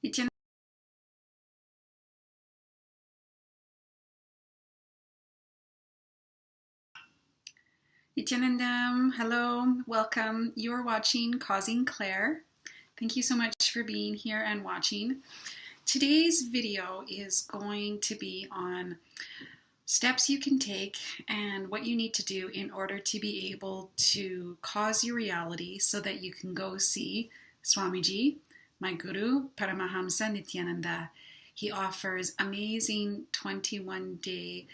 Nithyananda, hello, welcome. You're watching Causing Claire. Thank you so much for being here and watching. Today's video is going to be on steps you can take and what you need to do in order to be able to cause your reality so that you can go see Swamiji, my guru, Paramahamsa Nithyananda. He offers amazing 21-day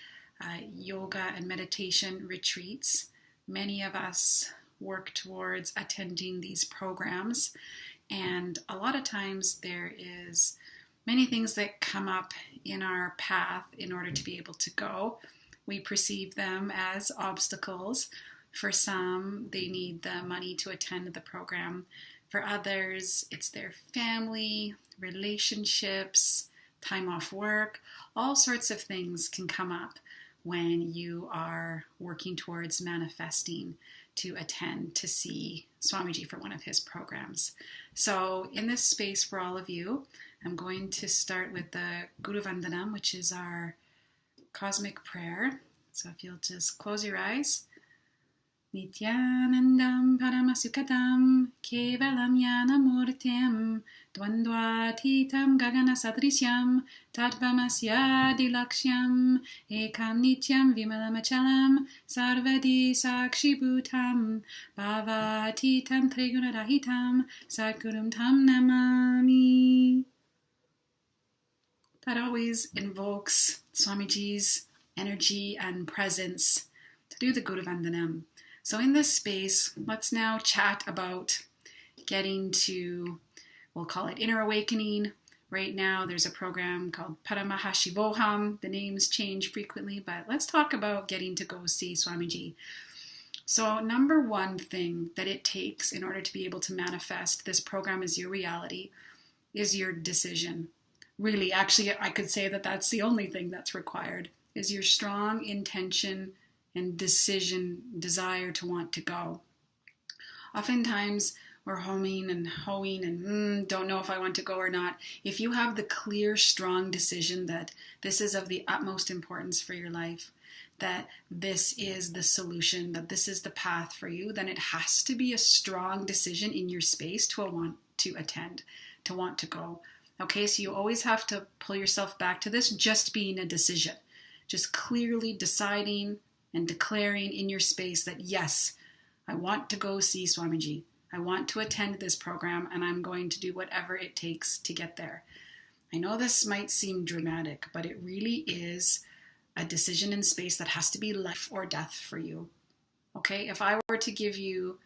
yoga and meditation retreats. Many of us work towards attending these programs, and a lot of times there is many things that come up in our path in order to be able to go. We perceive them as obstacles. For some, they need the money to attend the program. For others, it's their family, relationships, time off work. All sorts of things can come up when you are working towards manifesting to attend to see Swamiji for one of his programs. So in this space for all of you, I'm going to start with the Guru Vandanam, which is our cosmic prayer. So if you'll just close your eyes. Nithyanandam Paramashivoham Kevalam Yanamurtyam Dvandvatitam Gagana Sadrishyam Tattvamasya Dilaksham Ekam Nityam Vimalamachalam Sarvadi Sakshi Bhutam Bhavatitam Trigunarahitam Sadgurum Tam Namami. That always invokes Swamiji's energy and presence to do the Guru Vandanam. So in this space, let's now chat about getting to, we'll call it inner awakening. Right now, there's a program called Paramashivoham. The names change frequently, but let's talk about getting to go see Swamiji. So number one thing that it takes in order to be able to manifest this program as your reality is your decision. Really, actually, I could say that that's the only thing that's required, is your strong intention and desire to want to go. Oftentimes we're homing and hoeing and don't know if I want to go or not. If you have the clear, strong decision that this is of the utmost importance for your life, that this is the solution, that this is the path for you, then it has to be a strong decision in your space to want to attend, to want to go. Okay, so you always have to pull yourself back to this just being a decision, just clearly deciding and declaring in your space that yes, I want to go see Swamiji. I want to attend this program and I'm going to do whatever it takes to get there. I know this might seem dramatic, but it really is a decision in space that has to be life or death for you. Okay, if I were to give you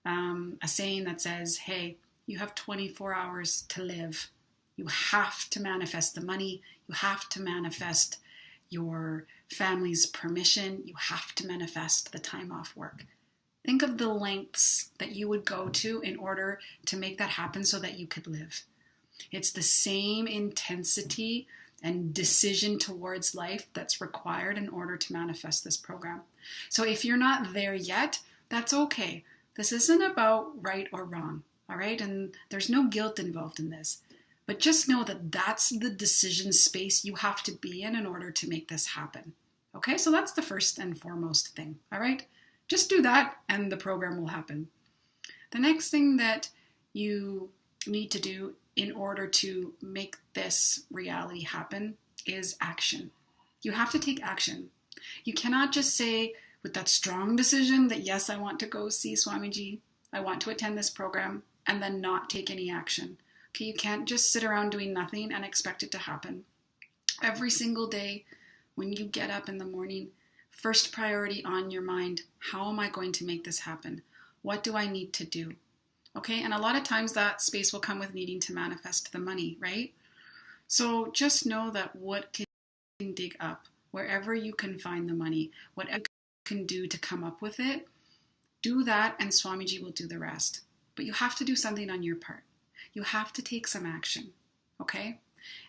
a saying that says, hey, you have 24 hours to live. You have to manifest the money. You have to manifest your family's permission. You have to manifest the time off work. Think of the lengths that you would go to in order to make that happen so that you could live. It's the same intensity and decision towards life that's required in order to manifest this program. So if you're not there yet, that's okay. This isn't about right or wrong, all right? And there's no guilt involved in this. But just know that that's the decision space you have to be in order to make this happen. Okay, so that's the first and foremost thing, all right? Just do that and the program will happen. The next thing that you need to do in order to make this reality happen is action. You have to take action. You cannot just say with that strong decision that yes, I want to go see Swamiji, I want to attend this program, and then not take any action. Okay, you can't just sit around doing nothing and expect it to happen. Every single day when you get up in the morning, first priority on your mind, how am I going to make this happen? What do I need to do? Okay, and a lot of times that space will come with needing to manifest the money, right? So just know that what can dig up, wherever you can find the money, whatever you can do to come up with it, do that and Swamiji will do the rest. But you have to do something on your part. You have to take some action, okay?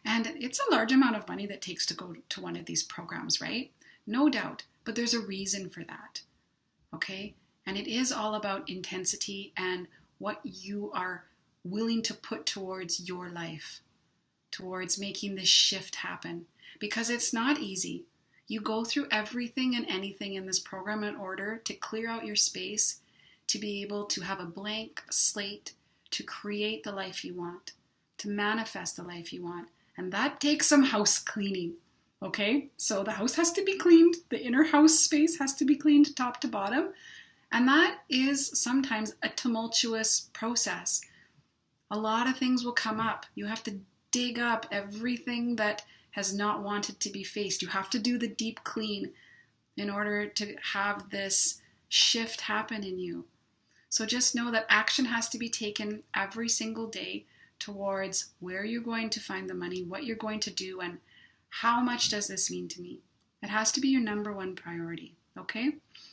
And it's a large amount of money that takes to go to one of these programs, right? No doubt, but there's a reason for that, okay? And it is all about intensity and what you are willing to put towards your life, towards making this shift happen, because it's not easy. You go through everything and anything in this program in order to clear out your space, to be able to have a blank slate, to create the life you want, to manifest the life you want. And that takes some house cleaning. Okay, so the house has to be cleaned. The inner house space has to be cleaned top to bottom. And that is sometimes a tumultuous process. A lot of things will come up. You have to dig up everything that has not wanted to be faced. You have to do the deep clean in order to have this shift happen in you. So just know that action has to be taken every single day towards where you're going to find the money, what you're going to do, and how much does this mean to me? It has to be your number one priority, okay?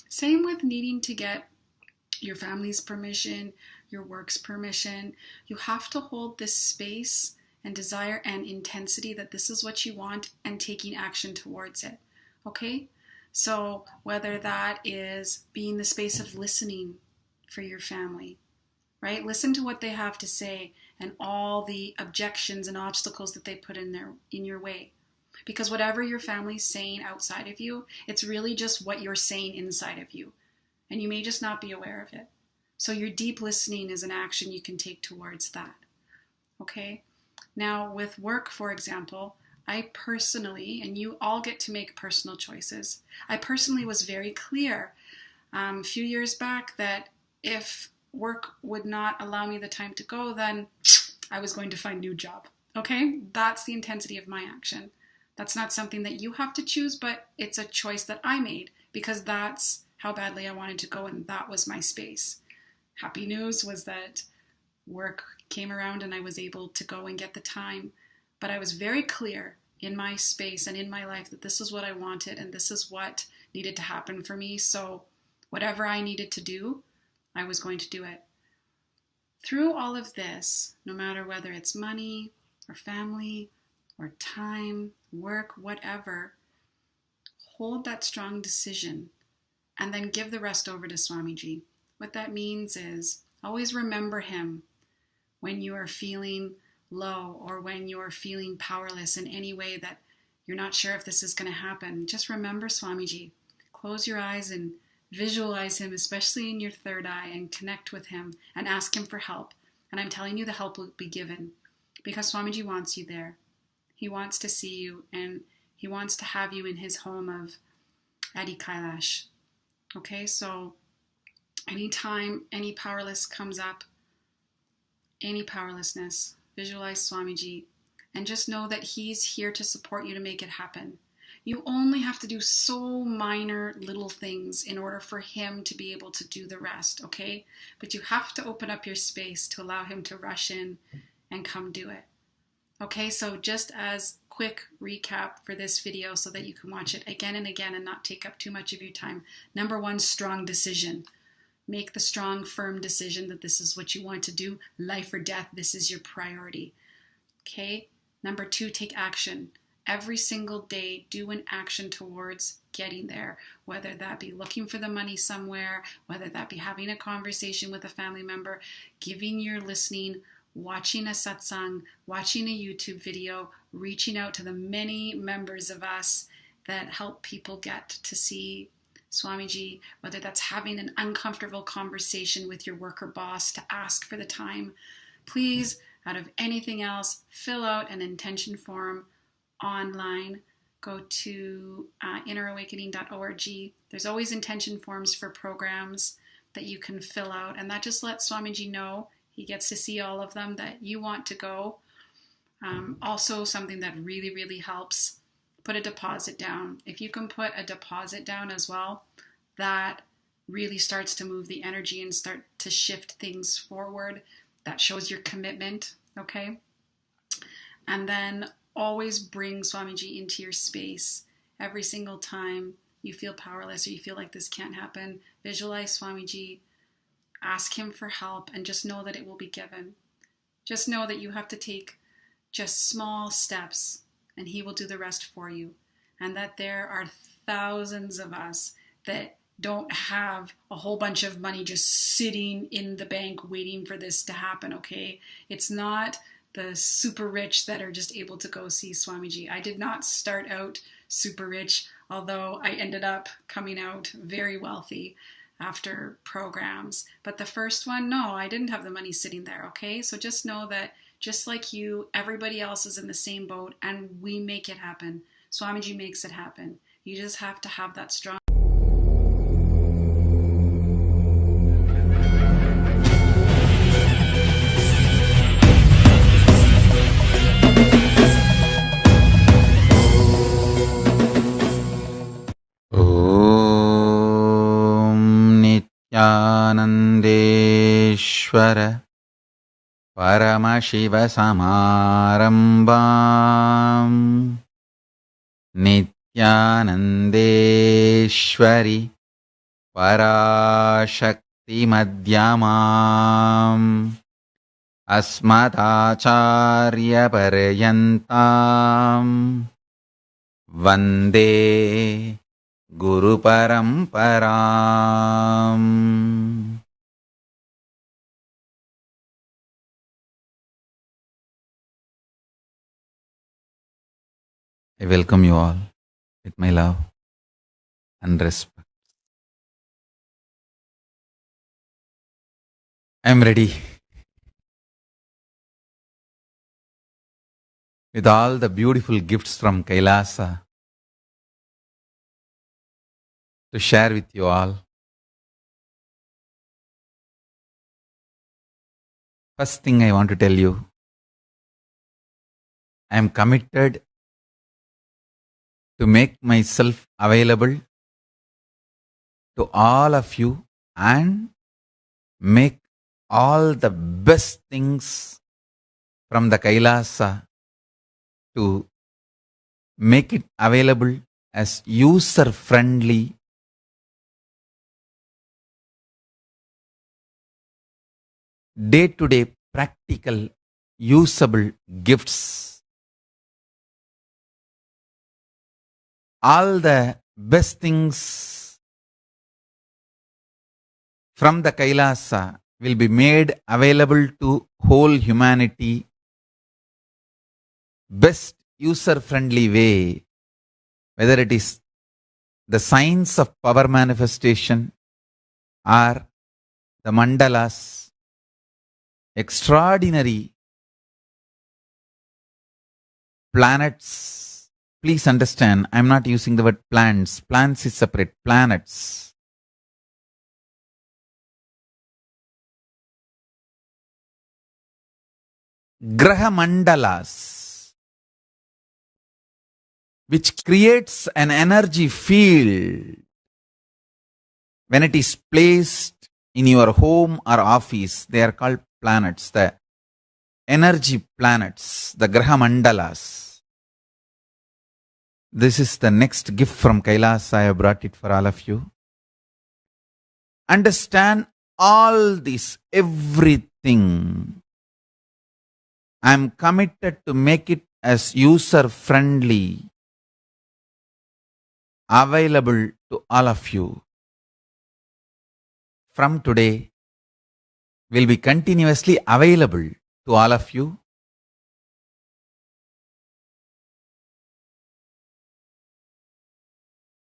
Same with needing to get your family's permission, your work's permission. You have to hold this space and desire and intensity that this is what you want and taking action towards it, okay? So whether that is being the space of listening for your family, right? Listen to what they have to say and all the objections and obstacles that they put in your way. Because whatever your family's saying outside of you, it's really just what you're saying inside of you. And you may just not be aware of it. So your deep listening is an action you can take towards that. Okay? Now with work, for example, I personally, and you all get to make personal choices. I personally was very clear a few years back that if work would not allow me the time to go, then I was going to find a new job. Okay? That's the intensity of my action. That's not something that you have to choose, but it's a choice that I made because that's how badly I wanted to go, and that was my space. Happy news was that work came around and I was able to go and get the time, but I was very clear in my space and in my life that this is what I wanted and this is what needed to happen for me. So whatever I needed to do, I was going to do it. Through all of this, no matter whether it's money or family or time, work, whatever, hold that strong decision and then give the rest over to Swamiji. What that means is always remember him when you are feeling low or when you're feeling powerless in any way that you're not sure if this is going to happen. Just remember Swamiji. Close your eyes and visualize him, especially in your third eye, and connect with him and ask him for help. And I'm telling you, the help will be given because Swamiji wants you there. He wants to see you and he wants to have you in his home of Adi Kailash. Okay, so anytime any powerless comes up, any powerlessness, visualize Swamiji and just know that he's here to support you to make it happen. You only have to do so minor little things in order for him to be able to do the rest, okay? But you have to open up your space to allow him to rush in and come do it. Okay, so just as quick recap for this video so that you can watch it again and again and not take up too much of your time. Number one, strong decision. Make the strong, firm decision that this is what you want to do. Life or death, this is your priority. Okay? Number two, take action. Every single day, do an action towards getting there, whether that be looking for the money somewhere, whether that be having a conversation with a family member, giving your listening, watching a satsang, watching a YouTube video, reaching out to the many members of us that help people get to see Swamiji, whether that's having an uncomfortable conversation with your work or boss to ask for the time. Please, out of anything else, fill out an intention form online. Go to innerawakening.org. There's always intention forms for programs that you can fill out, and that just lets Swamiji know. He gets to see all of them that you want to go. Also, something that really, really helps, put a deposit down. If you can put a deposit down as well, that really starts to move the energy and start to shift things forward. That shows your commitment, okay? And then always bring Swamiji into your space every single time you feel powerless or you feel like this can't happen. Visualize Swamiji, ask him for help, and just know that it will be given. Just know that you have to take just small steps and he will do the rest for you. And that there are thousands of us that don't have a whole bunch of money just sitting in the bank waiting for this to happen, okay? It's not the super rich that are just able to go see Swamiji. I did not start out super rich, although I ended up coming out very wealthy after programs. But the first one, no, I didn't have the money sitting there, okay? So just know that just like you, everybody else is in the same boat, and we make it happen. Swamiji makes it happen. You just have to have that strong. Nithyanandeshwara Paramashivasamārambām Nithyanandeshwari Parāshaktimadhyamām Asmadācāryaparyantāम् Vande Guru Paramparam. I welcome you all with my love and respect. I am ready with all the beautiful gifts from Kailasa to share with you all. First thing I want to tell you, I am committed to make myself available to all of you and make all the best things from the Kailasa to make it available as user-friendly, day-to-day practical, usable gifts. All the best things from the Kailasa will be made available to whole humanity, best user-friendly way, whether it is the science of power manifestation or the mandalas, extraordinary planets. Please understand, I am not using the word plants. Plants is separate. Planets. Graha mandalas, which creates an energy field when it is placed in your home or office. They are called planets, the energy planets, the Graha mandalas. This is the next gift from Kailasa. I have brought it for all of you. Understand all this, everything. I am committed to make it as user-friendly, available to all of you. From today, will be continuously available to all of you.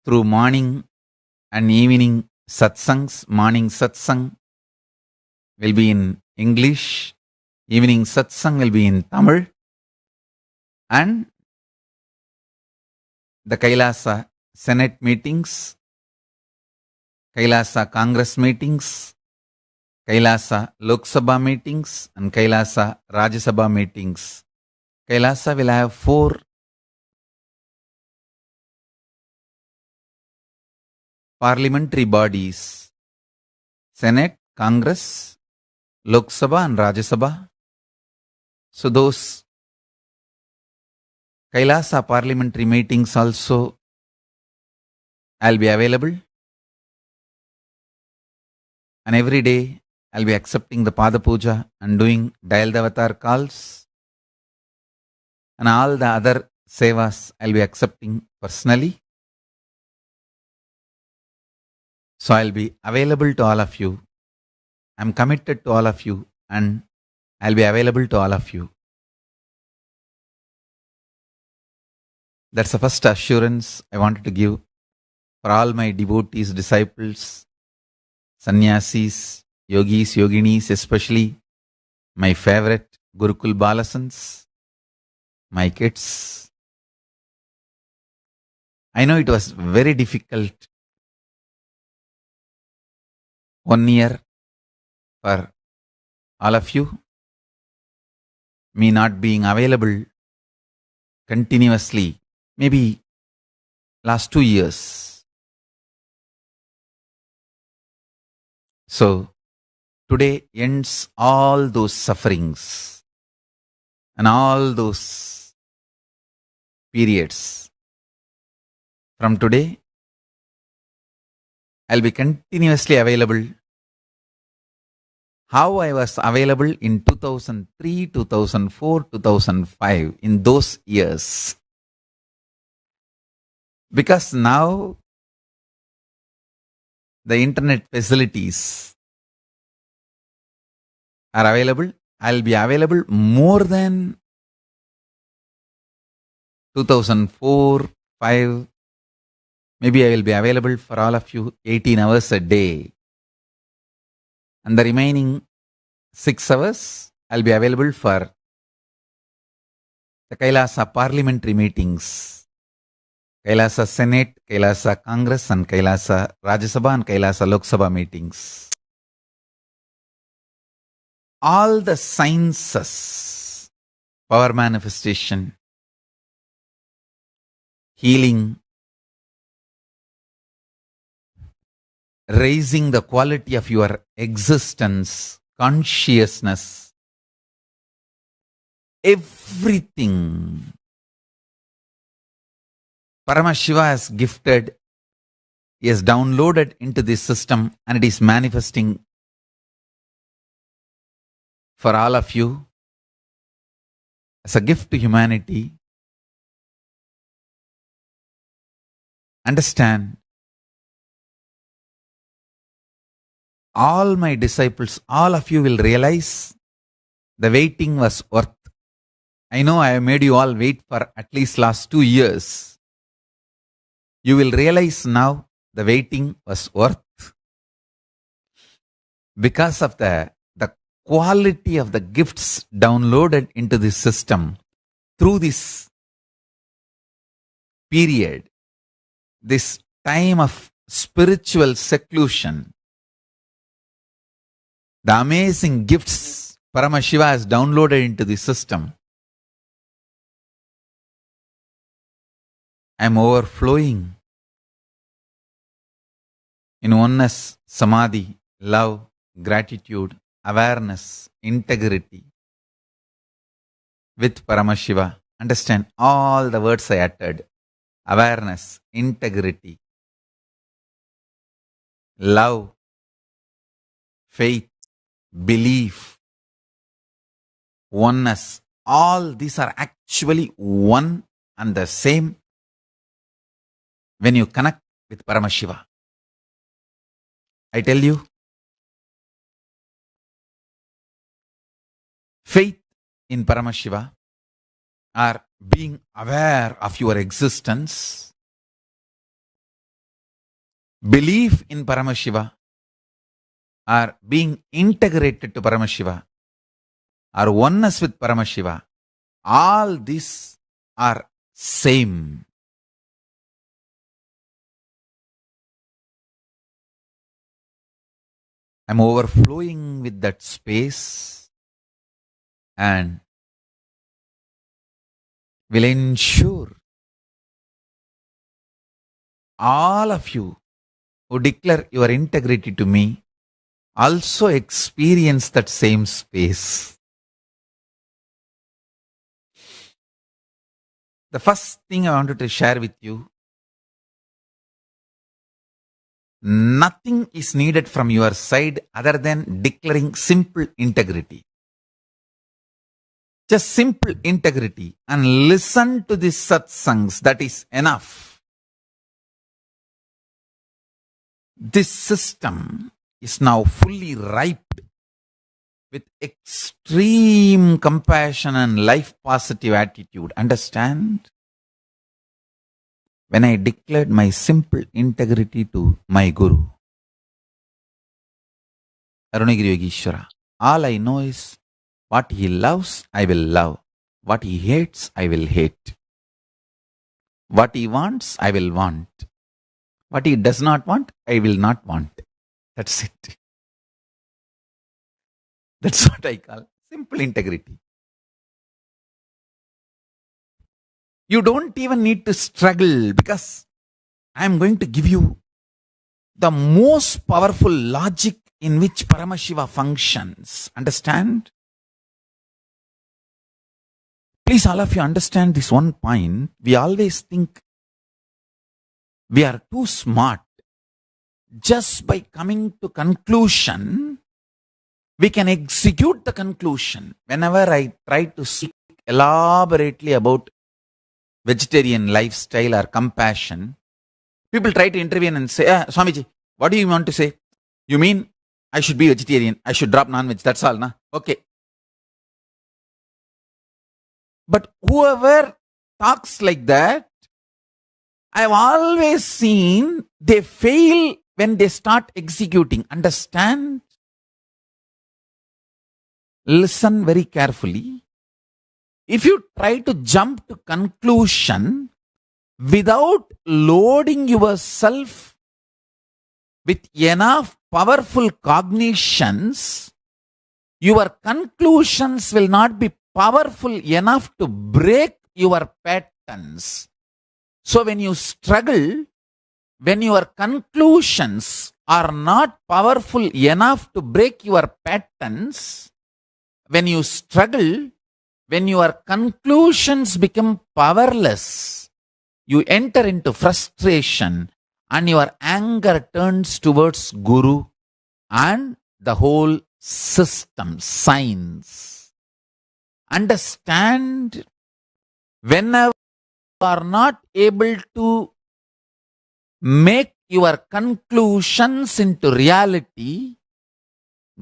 Through morning and evening satsangs. Morning satsang will be in English, evening satsang will be in Tamil, and the Kailasa Senate meetings, Kailasa Congress meetings, Kailasa Lok Sabha meetings, and Kailasa Rajya Sabha meetings. Kailasa will have 4 parliamentary bodies: Senate, Congress, Lok Sabha and Rajya Sabha. So those Kailasa parliamentary meetings also I'll be available, and every day I'll be accepting the Pada Puja and doing Dayal Devatar calls, and all the other sevas I'll be accepting personally. So I'll be available to all of you. I'm committed to all of you, and I'll be available to all of you. That's the first assurance I wanted to give for all my devotees, disciples, sannyasis, yogis, yoginis, especially my favorite Gurukul Balasans, my kids. I know it was very difficult 1 year for all of you, me not being available continuously, maybe last 2 years. So today ends all those sufferings and all those periods. From today, I'll be continuously available. How I was available in 2003, 2004, 2005, in those years. Because now the internet facilities are available, I'll be available more than 2004, 5. Maybe I will be available for all of you 18 hours a day. And the remaining 6 hours, I'll be available for the Kailasa parliamentary meetings, Kailasa Senate, Kailasa Congress, and Kailasa Rajya Sabha and Kailasa Lok Sabha meetings. All the sciences, power manifestation, healing, raising the quality of your existence, consciousness, everything Paramashiva has gifted, he has downloaded into this system, and it is manifesting for all of you as a gift to humanity. Understand, all my disciples, all of you will realize the waiting was worth. I know I have made you all wait for at least last 2 years. You will realize now the waiting was worth because of the quality of the gifts downloaded into this system through this period, this time of spiritual seclusion. The amazing gifts Paramashiva has downloaded into the system. I am overflowing in oneness, samadhi, love, gratitude, awareness, integrity with Paramashiva. Understand all the words I uttered. Awareness, integrity, love, faith, belief, oneness. All these are actually one and the same when you connect with Paramashiva. I tell you, faith in Paramashiva or being aware of your existence, belief in Paramashiva or being integrated to Paramashiva or oneness with Paramashiva, all these are same. I'm overflowing with that space and will ensure all of you who declare your integrity to me also experience that same space. The first thing I wanted to share with you, nothing is needed from your side other than declaring simple integrity. Just simple integrity and listen to the satsangs. That is enough. This system is now fully ripe with extreme compassion and life positive attitude. Understand? when I declared my simple integrity to my Guru, Arunagiri Yogeshwara. All I know is what he loves, I will love. What he hates, I will hate. What he wants, I will want. What he does not want, I will not want. That's it. That's what I call simple integrity. You don't even need to struggle, because I am going to give you the most powerful logic in which Paramashiva functions. Understand? Please, all of you understand this one point. We always think we are too smart. Just by coming to conclusion, we can execute the conclusion. Whenever I try to speak elaborately about vegetarian lifestyle or compassion, people try to intervene and say, Swamiji, what do you want to say? You mean I should be vegetarian, I should drop non-veg, that's all, na? Okay. But whoever talks like that, I've always seen they fail when they start executing. Understand? Listen very carefully. If you try to jump to conclusion without loading yourself with enough powerful cognitions, your conclusions will not be powerful enough to break your patterns. So when you struggle, when your conclusions are not powerful enough to break your patterns, when you struggle, when your conclusions become powerless, you enter into frustration and your anger turns towards Guru and the whole system, science. Understand, whenever you are not able to make your conclusions into reality,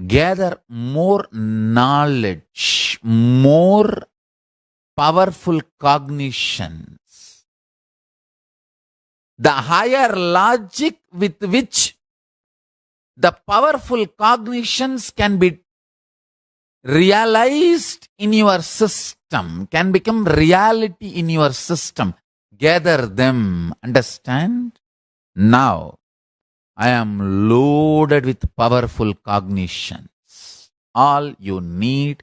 gather more knowledge, more powerful cognitions. The higher logic with which the powerful cognitions can be realized in your system, can become reality in your system. Gather them. Understand? Now, I am loaded with powerful cognitions. All you need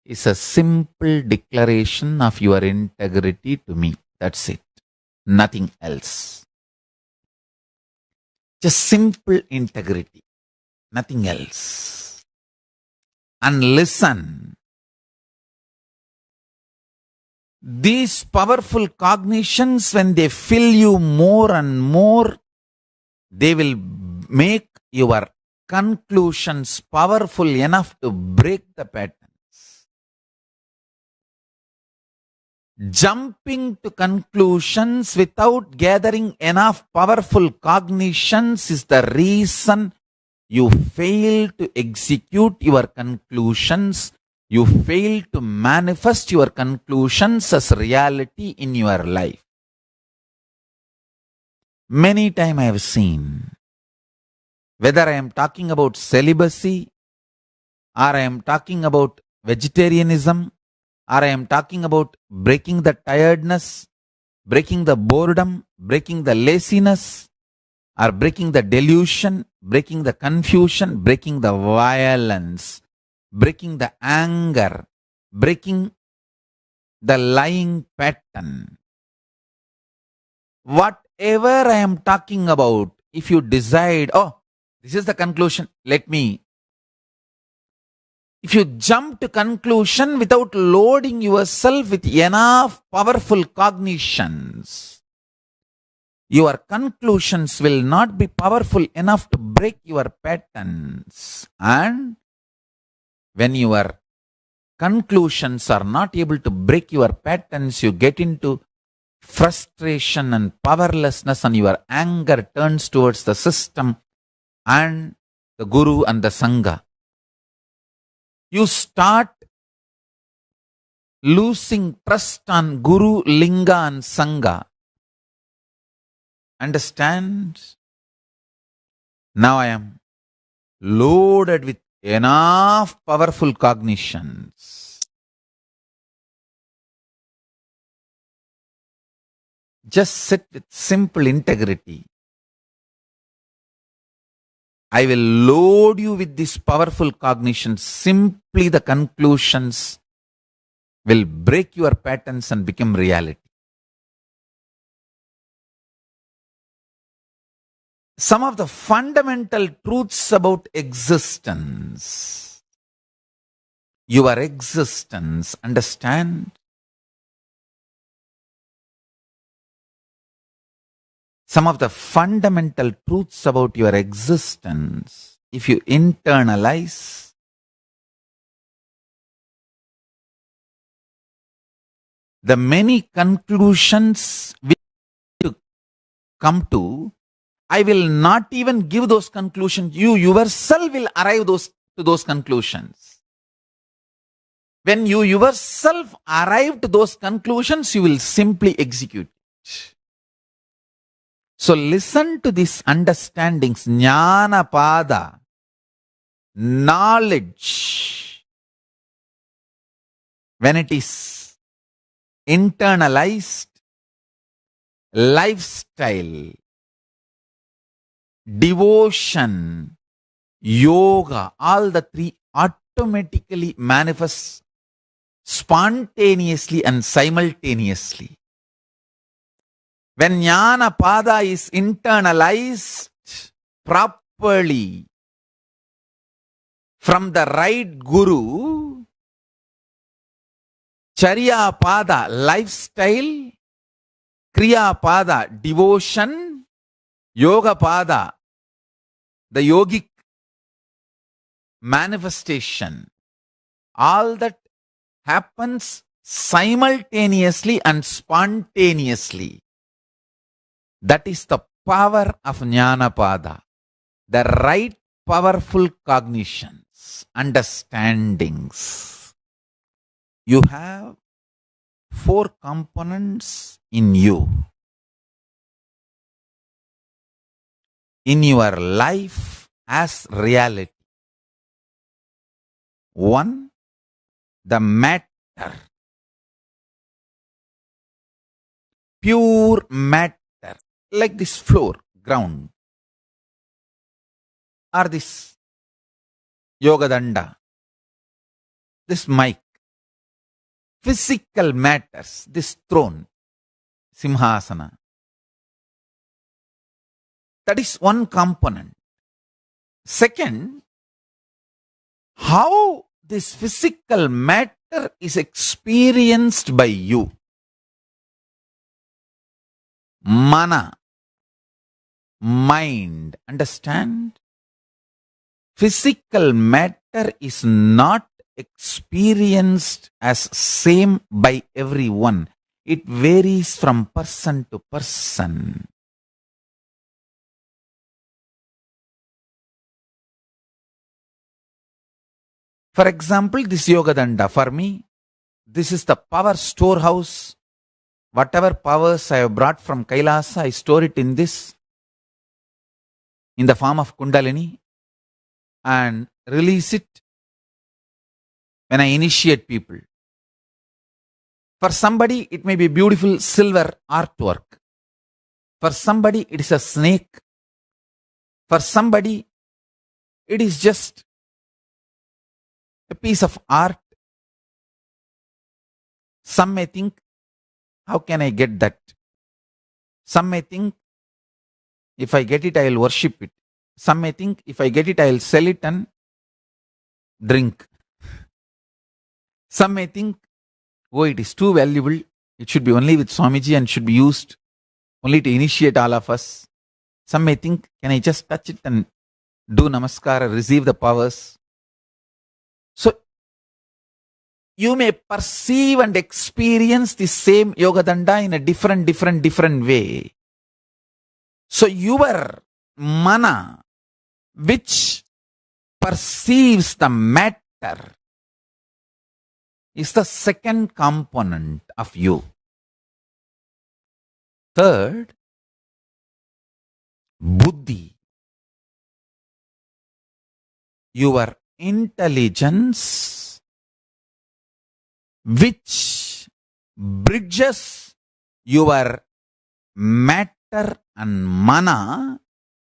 is a simple declaration of your integrity to me. That's it. Nothing else. Just simple integrity. Nothing else. And listen. These powerful cognitions, when they fill you more and more, they will make your conclusions powerful enough to break the patterns. Jumping to conclusions without gathering enough powerful cognitions is the reason you fail to execute your conclusions. You fail to manifest your conclusions as reality in your life. Many times I have seen, whether I am talking about celibacy, or I am talking about vegetarianism, or I am talking about breaking the tiredness, breaking the boredom, breaking the laziness, or breaking the delusion, breaking the confusion, breaking the violence, breaking the anger, breaking the lying pattern. Whatever I am talking about, if you decide, this is the conclusion, if you jump to conclusion without loading yourself with enough powerful cognitions, your conclusions will not be powerful enough to break your patterns. And when your conclusions are not able to break your patterns, you get into frustration and powerlessness, and your anger turns towards the system and the Guru and the Sangha. You start losing trust on Guru, Linga and Sangha. understand? Now I am loaded with enough powerful cognitions. Just sit with simple integrity. I will load you with this powerful cognition. Simply the conclusions will break your patterns and become reality. Some of the fundamental truths about existence. Your existence, understand? Some of the fundamental truths about your existence, if you internalize, the many conclusions which you come to, I will not even give those conclusions. You yourself will arrive to those conclusions. When you yourself arrive to those conclusions, you will simply execute it. So listen to these understandings, jnana pada, knowledge. When it is internalized, lifestyle, devotion, yoga, all the three automatically manifest spontaneously and simultaneously. When jnana pada is internalized properly from the right guru, charya pada, lifestyle, kriya pada, devotion, yoga pada, the yogic manifestation, all that happens simultaneously and spontaneously. That is the power of jnana pada, the right powerful cognitions, understandings. You have 4 components in you. In your life as reality. 1, the matter. Pure matter. Like this floor, ground. Or this yoga danda. This mic. Physical matters. This throne. Simhasana. That is one component. Second, how this physical matter is experienced by you. Mana, mind, understand? Physical matter is not experienced as same by everyone. It varies from person to person. For example, this yoga danda, for me, this is the power storehouse. Whatever powers I have brought from Kailasa, I store it in this, in the form of Kundalini, and release it when I initiate people. For somebody, it may be beautiful silver artwork. For somebody, it is a snake. For somebody, it is just a piece of art. Some may think, how can I get that? Some may think, if I get it, I will worship it. Some may think, if I get it, I will sell it and drink. Some may think, oh, it is too valuable. It should be only with Swamiji and should be used only to initiate all of us. Some may think, can I just touch it and do namaskara, receive the powers? So, you may perceive and experience the same yoga danda in a different way. So, your mana, which perceives the matter, is the second component of you. Third, buddhi, your intelligence, which bridges your matter and mana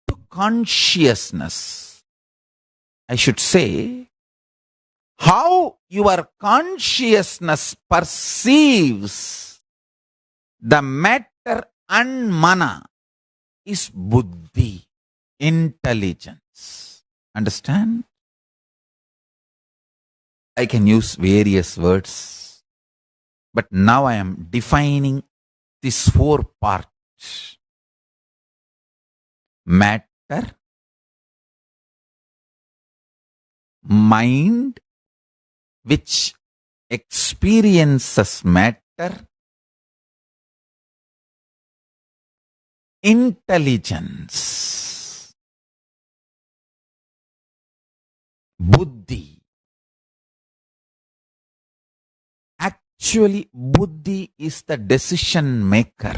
to consciousness. I should say, how your consciousness perceives the matter and mana is buddhi, intelligence. Understand? I can use various words, but now I am defining these four parts. Matter, mind, which experiences matter, intelligence, buddhi. Actually, buddhi is the decision maker.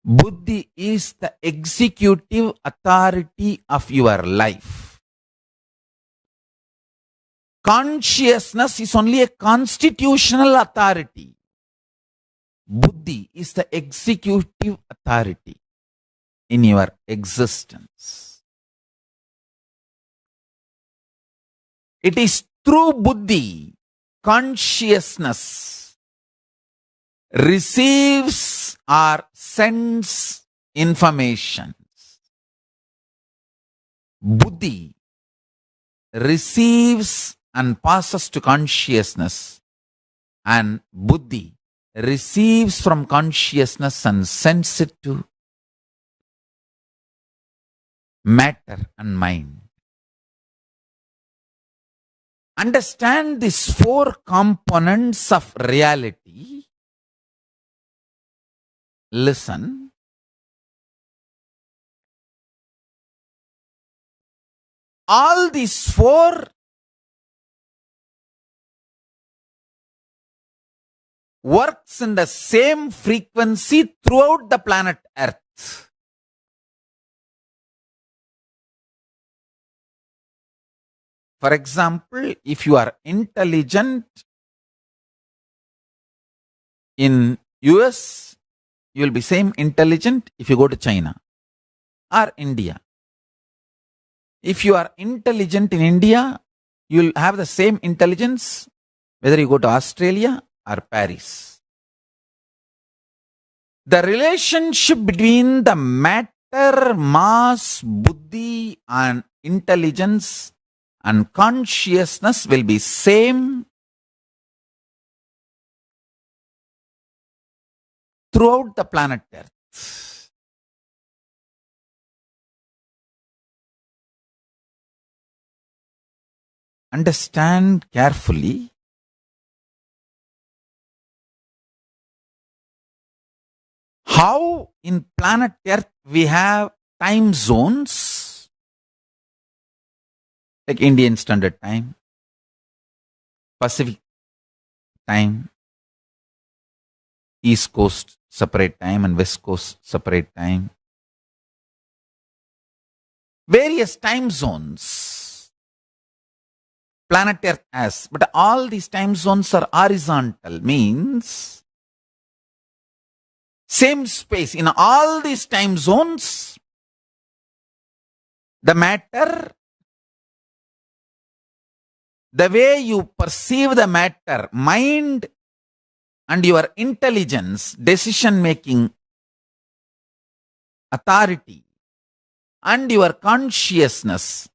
Buddhi is the executive authority of your life. Consciousness is only a constitutional authority. Buddhi is the executive authority in your existence. It is through buddhi, consciousness receives or sends information. Buddhi receives and passes to consciousness, and buddhi receives from consciousness and sends it to matter and mind. Understand these four components of reality. Listen. All these four works in the same frequency throughout the planet Earth. For example, if you are intelligent in US, you will be same intelligent if you go to China or India. If you are intelligent in India, you will have the same intelligence whether you go to Australia or Paris. The relationship between the matter, mass, buddhi and intelligence and consciousness will be same throughout the planet Earth. Understand carefully. How in planet Earth we have time zones like Indian Standard Time, Pacific Time, East Coast separate time and West Coast separate time. Various time zones planet Earth has, but all these time zones are horizontal, means same space. In all these time zones, the matter, the way you perceive the matter, mind and your intelligence, decision making authority and your consciousness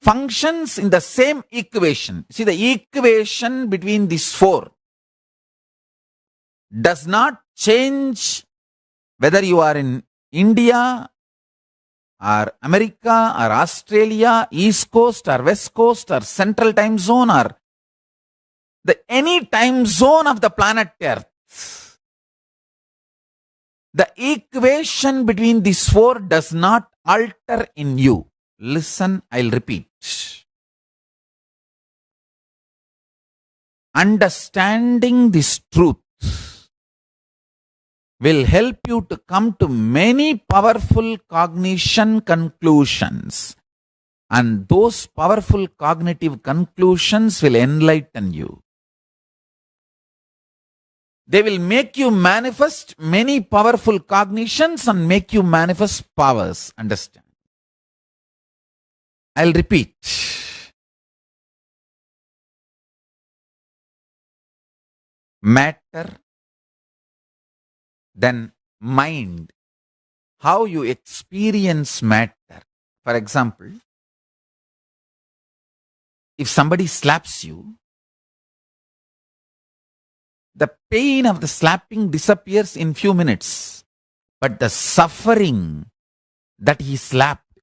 functions in the same equation. See, the equation between these four does not change whether you are in India or America or Australia, East Coast or West Coast or Central Time Zone or any time zone of the planet Earth. The equation between these four does not alter in you. Listen, I'll repeat. Understanding this truth will help you to come to many powerful cognition conclusions. And those powerful cognitive conclusions will enlighten you. They will make you manifest many powerful cognitions and make you manifest powers. Understand? I'll repeat. Matter, then mind. How you experience matter. For example, if somebody slaps you, the pain of the slapping disappears in few minutes. But the suffering that he slapped,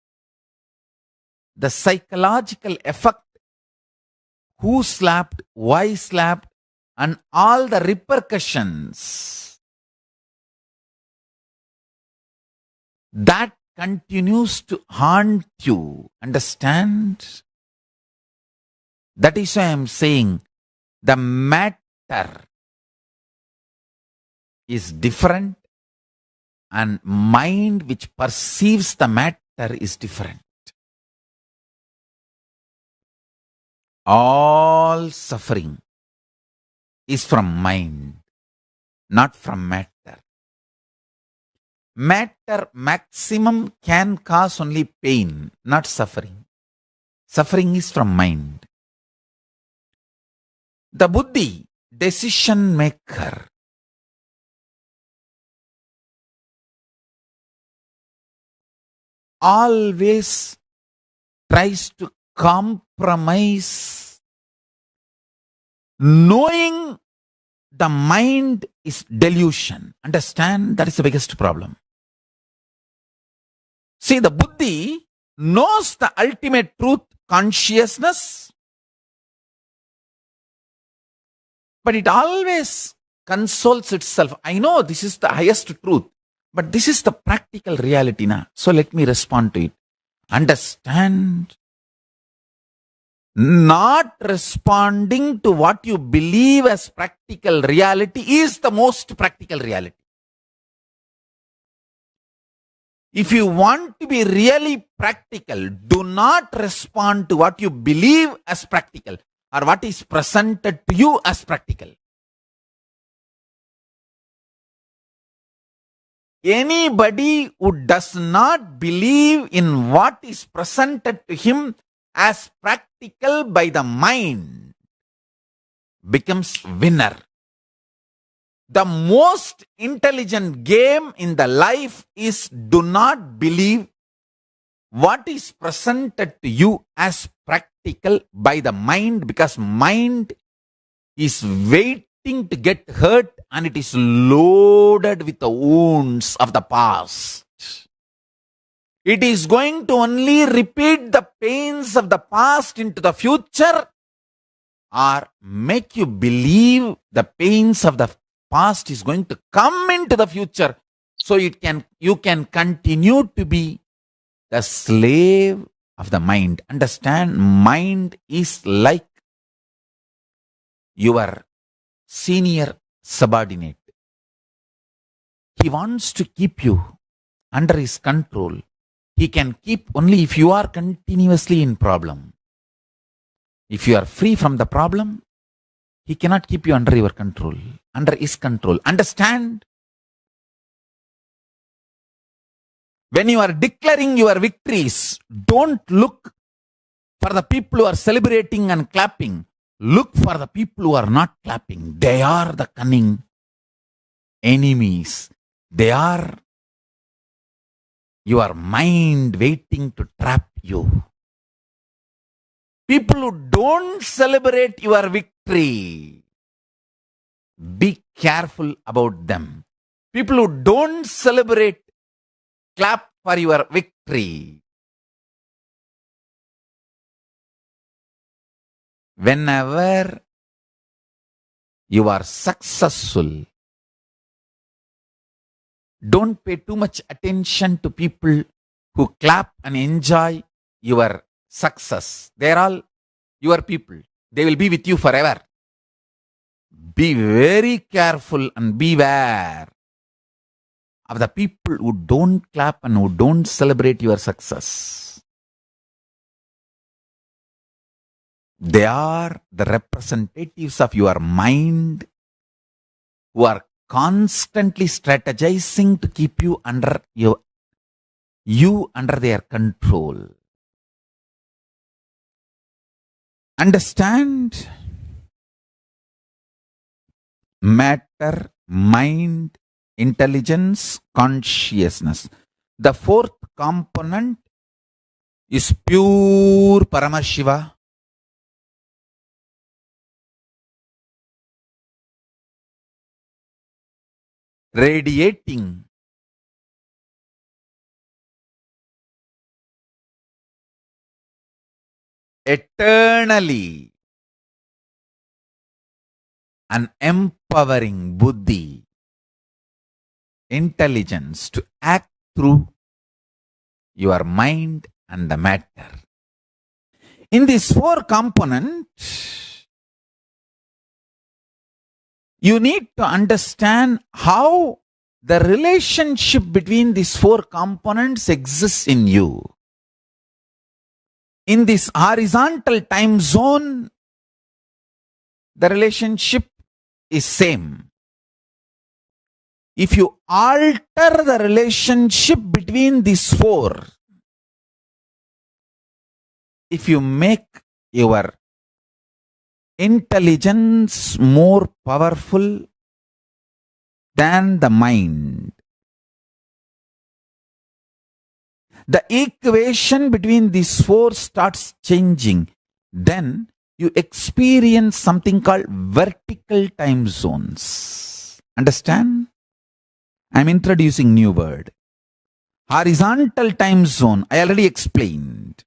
the psychological effect, who slapped, why slapped, and all the repercussions, that continues to haunt you. Understand? That is why I am saying the matter is different and mind which perceives the matter is different. All suffering is from mind, not from matter. Matter maximum can cause only pain, not suffering. Suffering is from mind. The buddhi, decision maker, always tries to compromise, knowing the mind is delusion. Understand? That is the biggest problem. See, the buddhi knows the ultimate truth, consciousness, but it always consoles itself. I know this is the highest truth, but this is the practical reality now. So let me respond to it. Understand? Not responding to what you believe as practical reality is the most practical reality. If you want to be really practical, do not respond to what you believe as practical or what is presented to you as practical. Anybody who does not believe in what is presented to him as practical by the mind becomes winner. The most intelligent game in the life is do not believe what is presented to you as practical by the mind, because mind is waiting to get hurt and it is loaded with the wounds of the past. It is going to only repeat the pains of the past into the future or make you believe the pains of the past is going to come into the future, so you can continue to be the slave of the mind. Understand? Mind is like your senior subordinate. He wants to keep you under his control. He can keep only if you are continuously in problem. If you are free from the problem, he cannot keep you under your control, under his control. Understand? When you are declaring your victories, don't look for the people who are celebrating and clapping. Look for the people who are not clapping. They are the cunning enemies. They are your mind waiting to trap you. People who don't celebrate your victory, be careful about them. People who don't celebrate, clap for your victory. Whenever you are successful, don't pay too much attention to people who clap and enjoy your success. They are all your people. They will be with you forever. Be very careful and beware of the people who don't clap and who don't celebrate your success. They are the representatives of your mind who are constantly strategizing to keep you under their control. Understand? Matter, mind, intelligence, consciousness. The fourth component is pure Paramashiva. Radiating eternally an empowering buddhi, intelligence to act through your mind and the matter. In these four components, you need to understand how the relationship between these four components exists in you. In this horizontal time zone, the relationship is same. If you alter the relationship between these four, if you make your intelligence more powerful than the mind, the equation between these four starts changing. Then you experience something called vertical time zones. Understand? I'm introducing new word. Horizontal time zone, I already explained.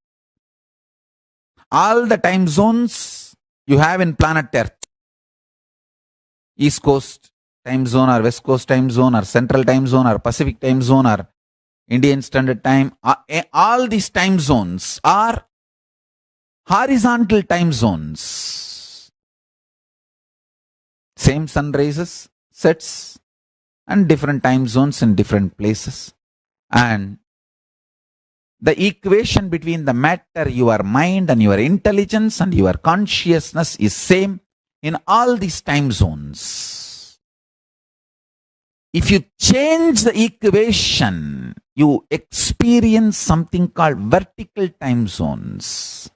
All the time zones you have in planet Earth, East Coast time zone or West Coast time zone or Central time zone or Pacific time zone or Indian Standard Time, all these time zones are horizontal time zones. Same sun rises, sets, and different time zones in different places. And the equation between the matter, your mind, and your intelligence and your consciousness is same in all these time zones. If you change the equation, you experience something called vertical time zones.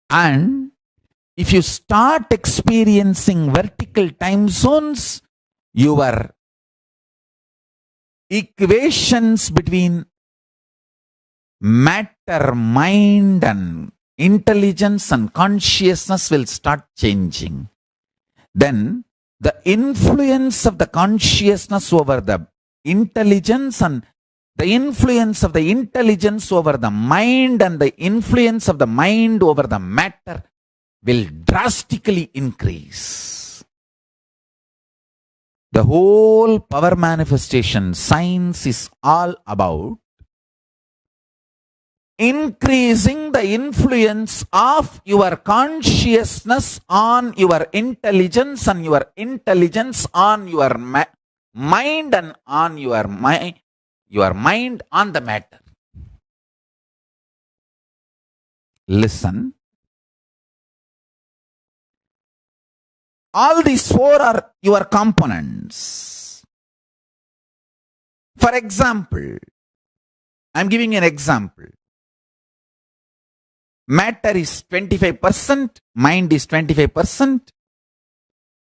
And if you start experiencing vertical time zones, your equations between matter, mind, and intelligence and consciousness will start changing. Then the influence of the consciousness over the intelligence and the influence of the intelligence over the mind and the influence of the mind over the matter will drastically increase. The whole power manifestation science is all about increasing the influence of your consciousness on your intelligence and your intelligence on your mind and on your mind on the matter. Listen. All these four are your components. For example, I'm giving an example. Matter is 25%, mind is 25%,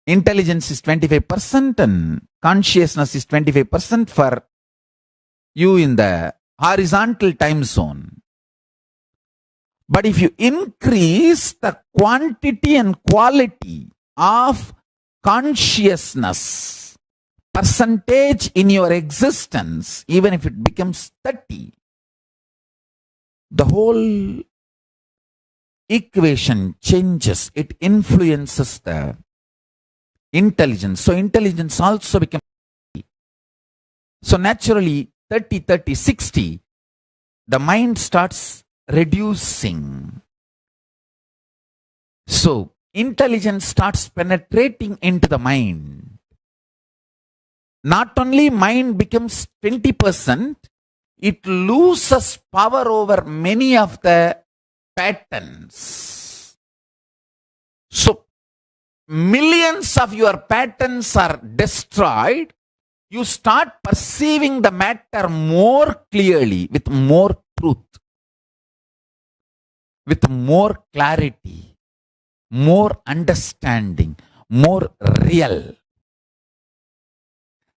intelligence is 25%, and consciousness is 25% for you in the horizontal time zone. But if you increase the quantity and quality of consciousness percentage in your existence, even if it becomes 30, the whole equation changes. It influences the intelligence. So intelligence also becomes 30. So naturally 30, 30, 60, the mind starts reducing. So intelligence starts penetrating into the mind. not only mind becomes 20%, it loses power over many of the patterns. So, millions of your patterns are destroyed. You start perceiving the matter more clearly, with more truth, with more clarity, more understanding, more real.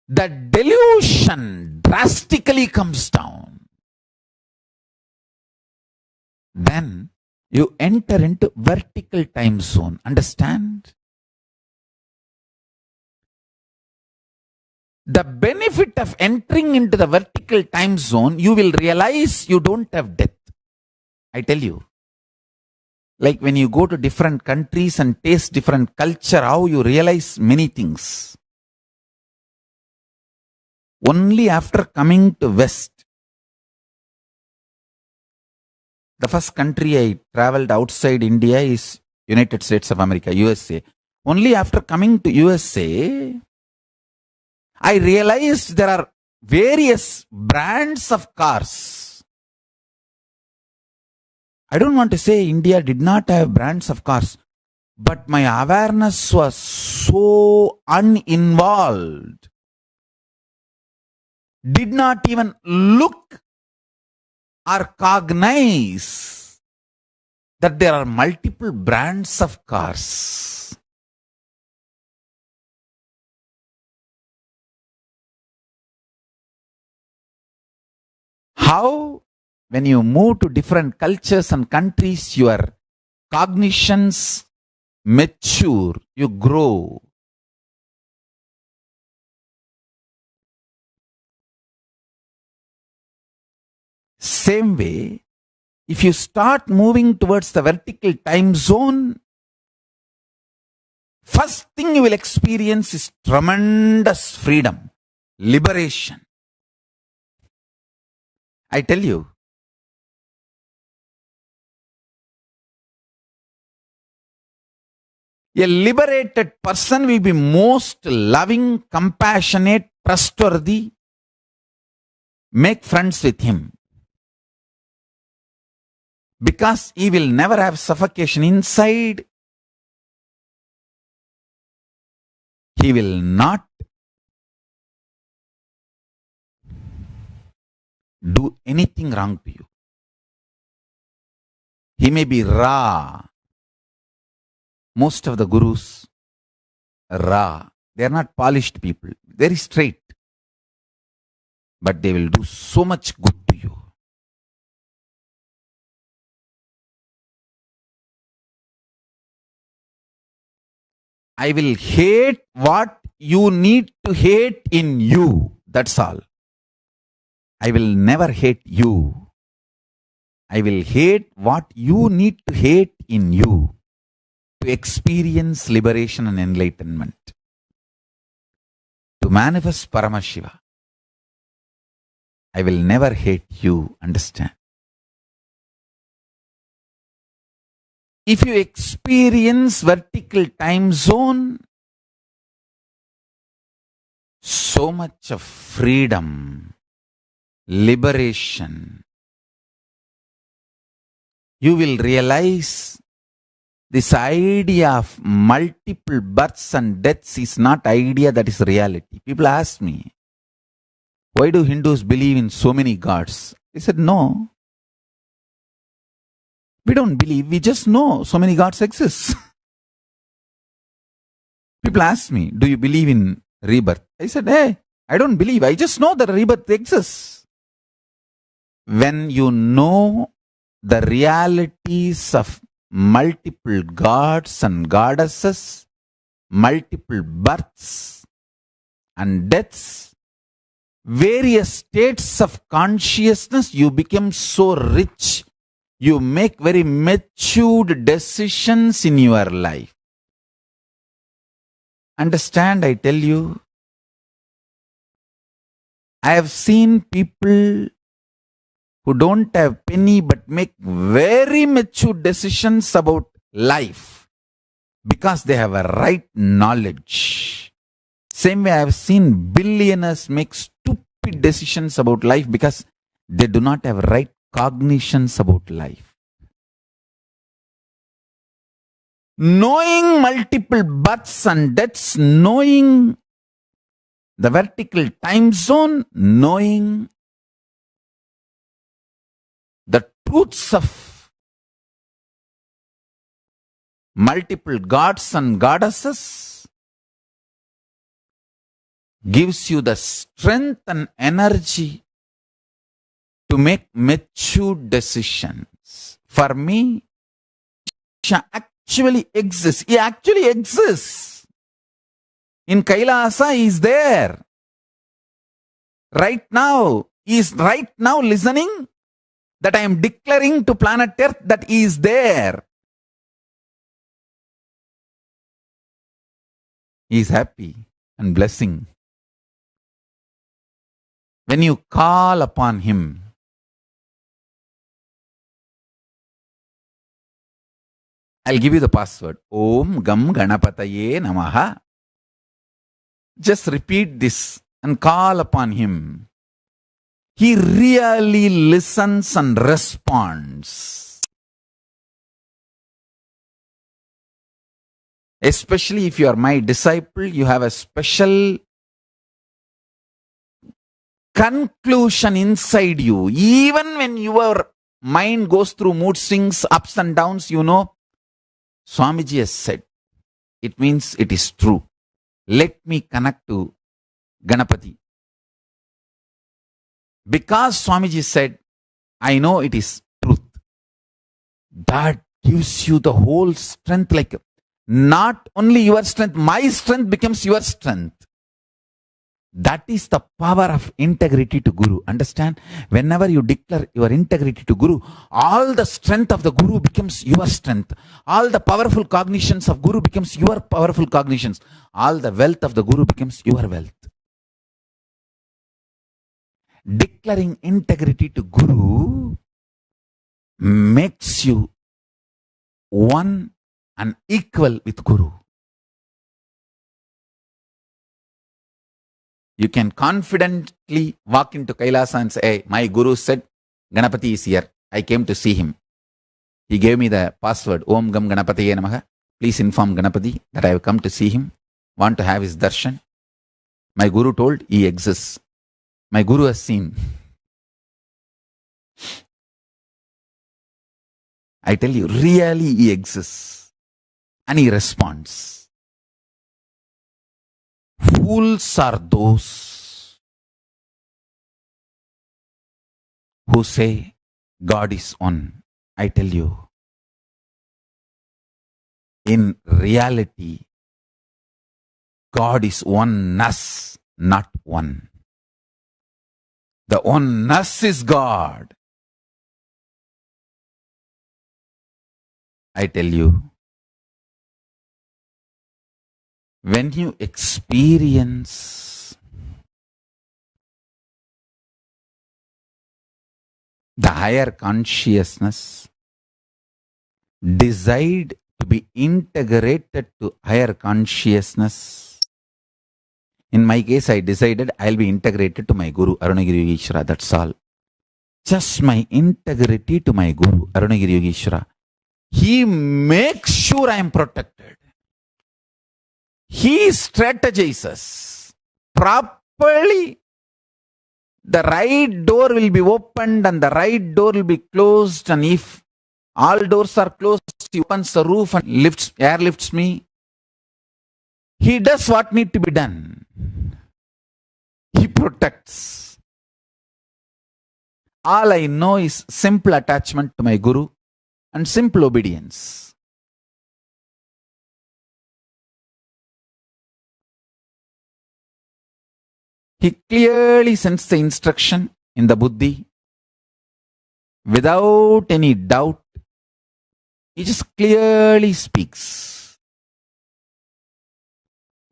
The delusion drastically comes down. Then you enter into vertical time zone. Understand? The benefit of entering into the vertical time zone, you will realize you don't have death. I tell you. Like when you go to different countries and taste different culture, how you realize many things. Only after coming to West. The first country I traveled outside India is United States of America, USA. Only after coming to USA, I realized there are various brands of cars. I don't want to say India did not have brands of cars, but my awareness was so uninvolved. Did not even look or cognize that there are multiple brands of cars. How, when you move to different cultures and countries, your cognitions mature, you grow. Same way, if you start moving towards the vertical time zone, first thing you will experience is tremendous freedom, liberation. I tell you, a liberated person will be most loving, compassionate, trustworthy. Make friends with him. Because he will never have suffocation inside. He will not do anything wrong to you. He may be raw. Most of the gurus are raw. They are not polished people. Very straight. But they will do so much good to you. I will hate what you need to hate in you. That's all. I will never hate you. I will hate what you need to hate in you to experience liberation and enlightenment. To manifest Paramashiva. I will never hate you. Understand? If you experience vertical time zone, so much of freedom, liberation, you will realize this idea of multiple births and deaths is not idea, that is reality. People ask me, why do Hindus believe in so many gods? I said, no. We don't believe, we just know so many gods exist. People ask me, do you believe in rebirth? I said, hey, I don't believe, I just know that rebirth exists. When you know the realities of multiple gods and goddesses, multiple births and deaths, various states of consciousness, you become so rich. You make very matured decisions in your life. Understand, I tell you, I have seen people who don't have penny but make very mature decisions about life because they have a right knowledge. Same way I have seen billionaires make stupid decisions about life because they do not have right cognitions about life. Knowing multiple births and deaths, knowing the vertical time zone, knowing the truths of multiple gods and goddesses gives you the strength and energy to make mature decisions. For me, actually exists. He actually exists. In Kailasa, he is there. Right now, he is right now listening that I am declaring to planet Earth that he is there. He is happy and blessing. When you call upon him, I'll give you the password. Om Gam Ganapataye Namaha. Just repeat this and call upon him. He really listens and responds. Especially if you are my disciple, you have a special conclusion inside you. Even when your mind goes through mood swings, ups and downs, you know, Swamiji has said, it means it is true. Let me connect to Ganapati. Because Swamiji said, I know it is truth. That gives you the whole strength, like not only your strength, my strength becomes your strength. That is the power of integrity to Guru. Understand? Whenever you declare your integrity to Guru, all the strength of the Guru becomes your strength. All the powerful cognitions of Guru becomes your powerful cognitions. All the wealth of the Guru becomes your wealth. Declaring integrity to Guru makes you one and equal with Guru. You can confidently walk into Kailasa and say, hey, my Guru said, Ganapati is here. I came to see him. He gave me the password, Om Gam Ganapataye Namaha. Please inform Ganapati that I have come to see him, want to have his darshan. My Guru told he exists. My Guru has seen. I tell you, really he exists. And he responds. Fools are those who say God is one. I tell you, in reality, God is oneness, not one. The oneness is God. I tell you, when you experience the higher consciousness, decide to be integrated to higher consciousness. In my case, I decided I'll be integrated to my Guru, Arunagiri Yogeshwara. That's all. Just my integrity to my Guru, Arunagiri Yogeshwara. He makes sure I am protected. He strategizes properly. The right door will be opened and the right door will be closed. And if all doors are closed, he opens the roof and airlifts me. He does what needs to be done. He protects. All I know is simple attachment to my Guru and simple obedience. He clearly sends the instruction in the buddhi without any doubt. He just clearly speaks,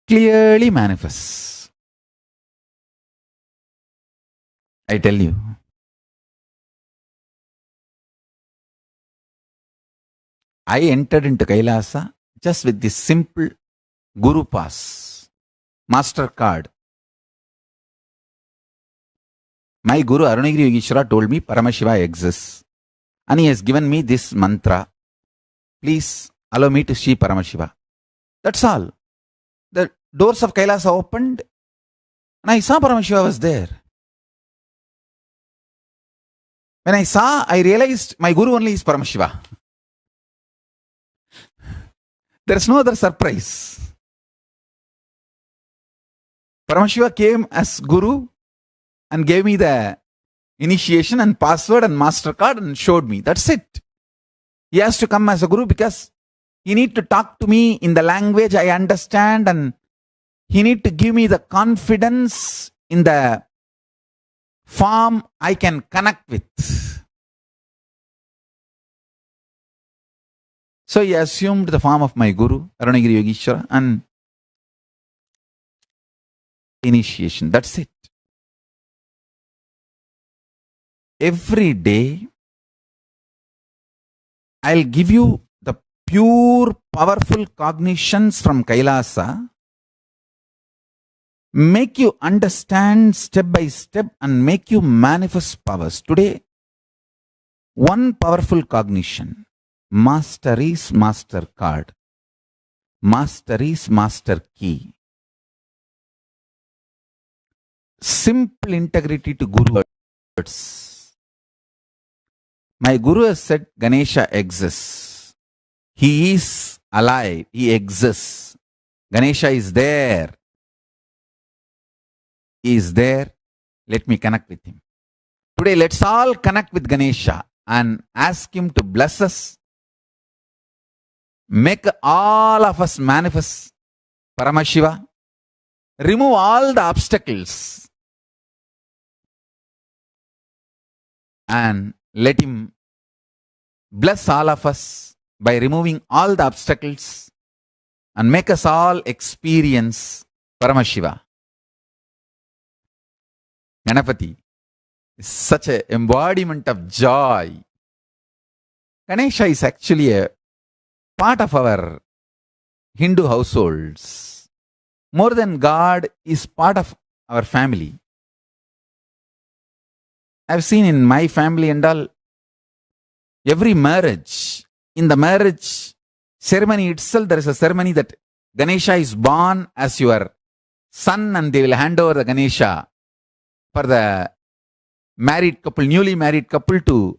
clearly manifests. I tell you, I entered into Kailasa just with this simple Guru pass. MasterCard. My Guru Arunagiri Yogeshwara told me Paramashiva exists. And he has given me this mantra. Please allow me to see Paramashiva. That's all. The doors of Kailasa opened and I saw Paramashiva was there. When I saw, I realized my Guru only is Paramashiva. There is no other surprise. Paramashiva came as Guru and gave me the initiation and password and MasterCard and showed me. That's it. He has to come as a Guru because he need to talk to me in the language I understand, and he need to give me the confidence in the form I can connect with. So he assumed the form of my Guru, Arunagiri Yogeshwara, and initiation. That's it. Every day, I'll give you the pure, powerful cognitions from Kailasa, make you understand step by step and make you manifest powers. Today, one powerful cognition. Master is Master Card. Master is Master Key. Simple integrity to Guru words. My Guru has said Ganesha exists. He is alive. He exists. Ganesha is there. He is there. Let me connect with him. Today, let's all connect with Ganesha and ask him to bless us. Make all of us manifest Paramashiva. Remove all the obstacles. And let him bless all of us by removing all the obstacles and make us all experience Paramashiva. Ganapati is such an embodiment of joy. Ganesha is actually a part of our Hindu households. More than God, is part of our family. I've seen in my family and all, every marriage, in the marriage ceremony itself, there is a ceremony that Ganesha is born as your son and they will hand over the Ganesha for the married couple, newly married couple to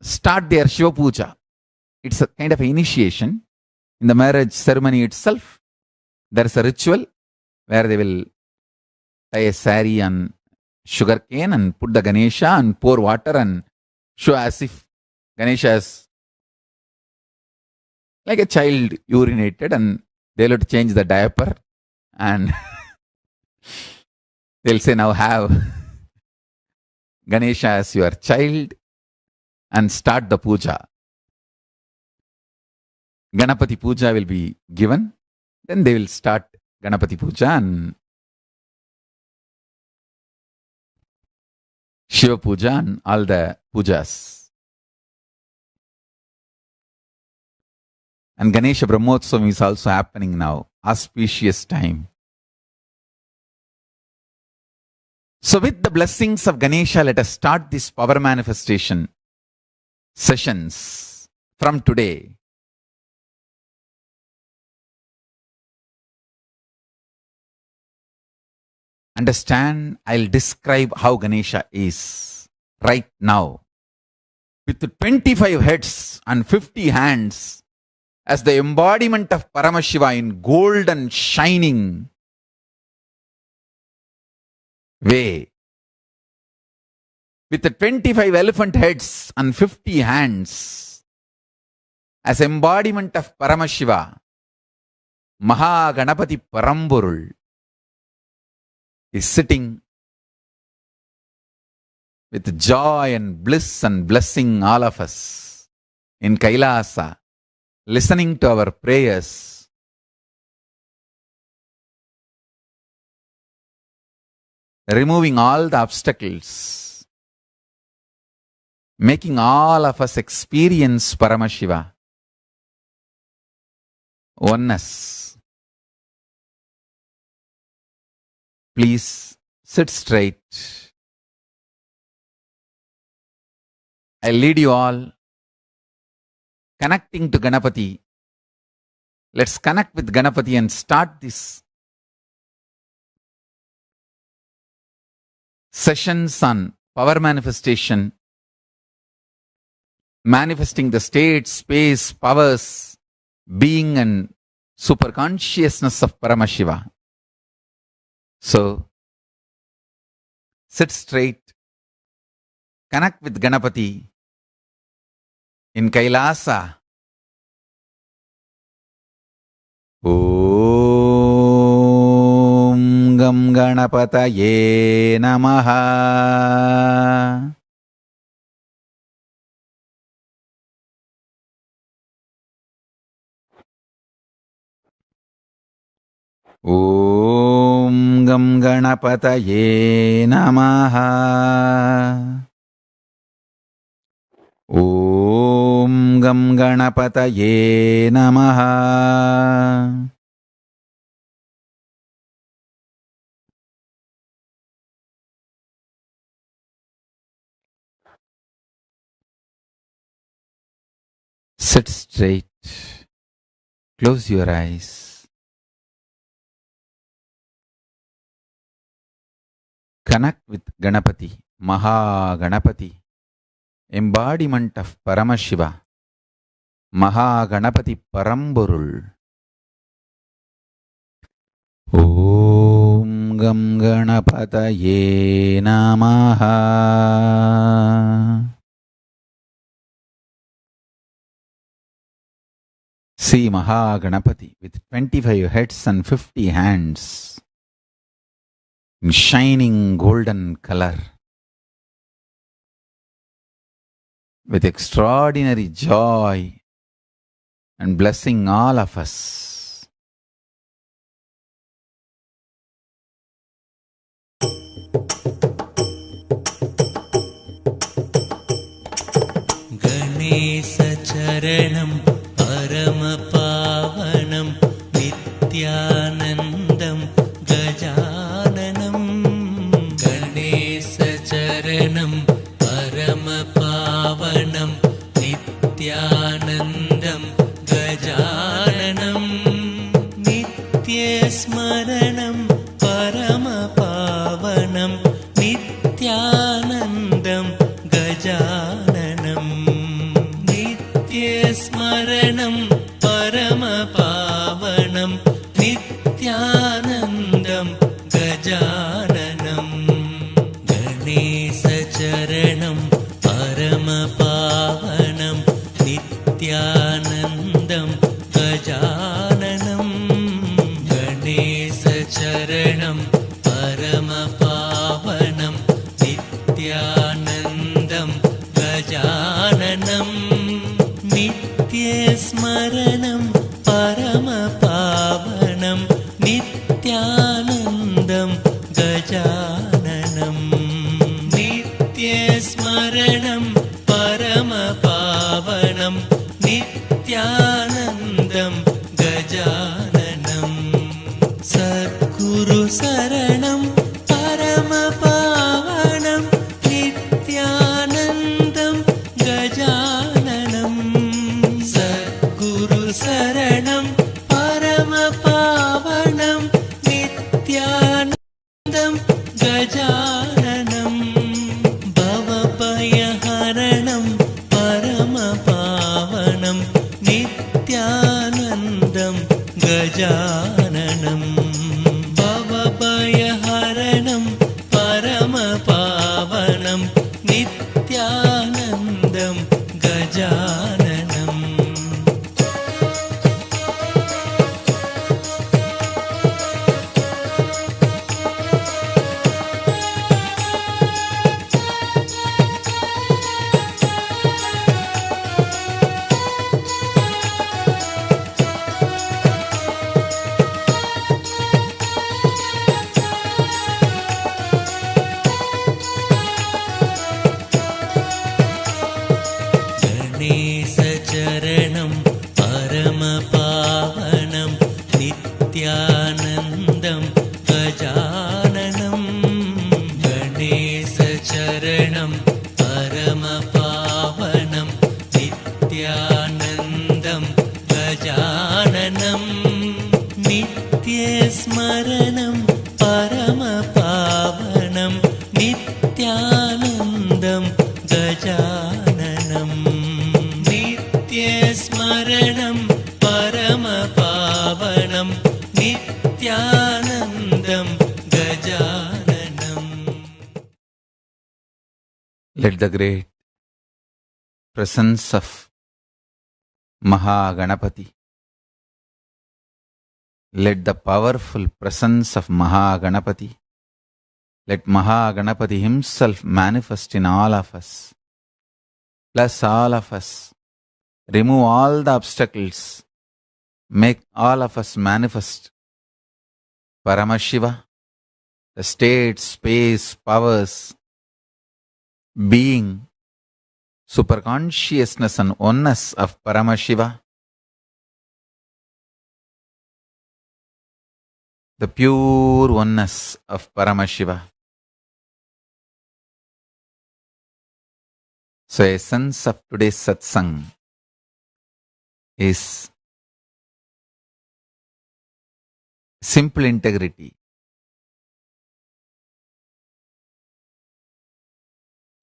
start their Shiva Puja. It's a kind of an initiation. In the marriage ceremony itself, there is a ritual where they will tie a sari and sugar cane and put the Ganesha and pour water and show as if Ganesha is like a child urinated, and they'll have to change the diaper and they'll say, now have Ganesha as your child and start the puja. Ganapati puja will be given. Then they will start Ganapati puja and Shiva puja and all the pujas. And Ganesha Brahmotsavam is also happening now. Auspicious time. So with the blessings of Ganesha, let us start this power manifestation sessions from today. Understand, I'll describe how Ganesha is right now. With 25 heads and 50 hands as the embodiment of Paramashiva in gold and shining way. With 25 elephant heads and 50 hands as embodiment of Paramashiva, Maha Ganapati Paramburul is sitting with joy and bliss and blessing all of us in Kailasa, listening to our prayers. Removing all the obstacles, making all of us experience Paramashiva, oneness. Please sit straight. I lead you all connecting to Ganapati. Let's connect with Ganapati and start this sessions on power manifestation, manifesting the state, space, powers, being and superconsciousness of Paramashiva. So, sit straight, connect with Ganapati in Kailasa. Om Gam Ganapataye Namaha. Om Gam Ganapataye Namaha. Om Gam Ganapataye Namaha. Sit straight. Close your eyes. Connect with Ganapati, Maha Ganapati, embodiment of Paramashiva, Maha Ganapati Paramborul. Om Gam Ganapataye Namaha. See Maha Ganapati with 25 heads and 50 hands in shining golden color, with extraordinary joy and blessing all of us. Ganesha Charanam Paramapavanam Nithyanandam Gajananam. Ganesha Charanam Paramapavanam Nithyanandam Gajananam. Nityasmaranam Paramapavanam Nithyanandam Gajananam. Nityasmaranam Paramapavanam Nithyanandam Gajananam. Ganesha Charanam Paramapavanam Nithyanandam Gajananam. Ganesha Charanam Paramapavanam Nithyanandam Gajananam. Nityasmaranam Paramapavanam Nithyanandam Gajananam. Nityasmaranam Paramapavanam Nithyanandam Gajananam. Sadguru Saranam Paramapavanam Nithyanandam Gajananam. Sadguru Saranam Paramapavanam Nithyanandam Gajananam. Bhavabhayaharanam Paramapavanam Nithyanandam Gajananam. Bhavabhayaharanam Paramapavanam Nithyanandam Gajananam. Ganesha Charanam Paramapavanam Nithyanandam Gajananam. स्मरणं परमपावनं नित्यानन्दं गजाननम् नित्यस्मरणं परमपावनं नित्यानन्दं गजाननम्. Let the great presence of Mahaganapati, let the powerful presence of Mahaganapati, let Mahaganapati himself manifest in all of us, bless all of us, remove all the obstacles, make all of us manifest Paramashiva, the state, space, powers, being, superconsciousness and oneness of Paramashiva, the pure oneness of Paramashiva. So, essence of today's satsang is simple integrity.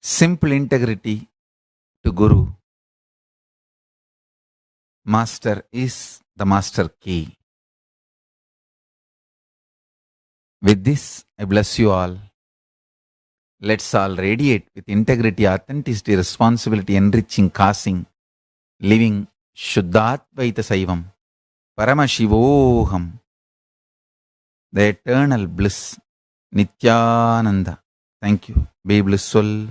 Simple integrity to Guru. Master is the master key. With this, I bless you all. Let's all radiate with integrity, authenticity, responsibility, enriching, causing, living Shuddhatvaita Saivam, Paramashivoham, the eternal bliss, Nithyananda. Thank you. Be blissful.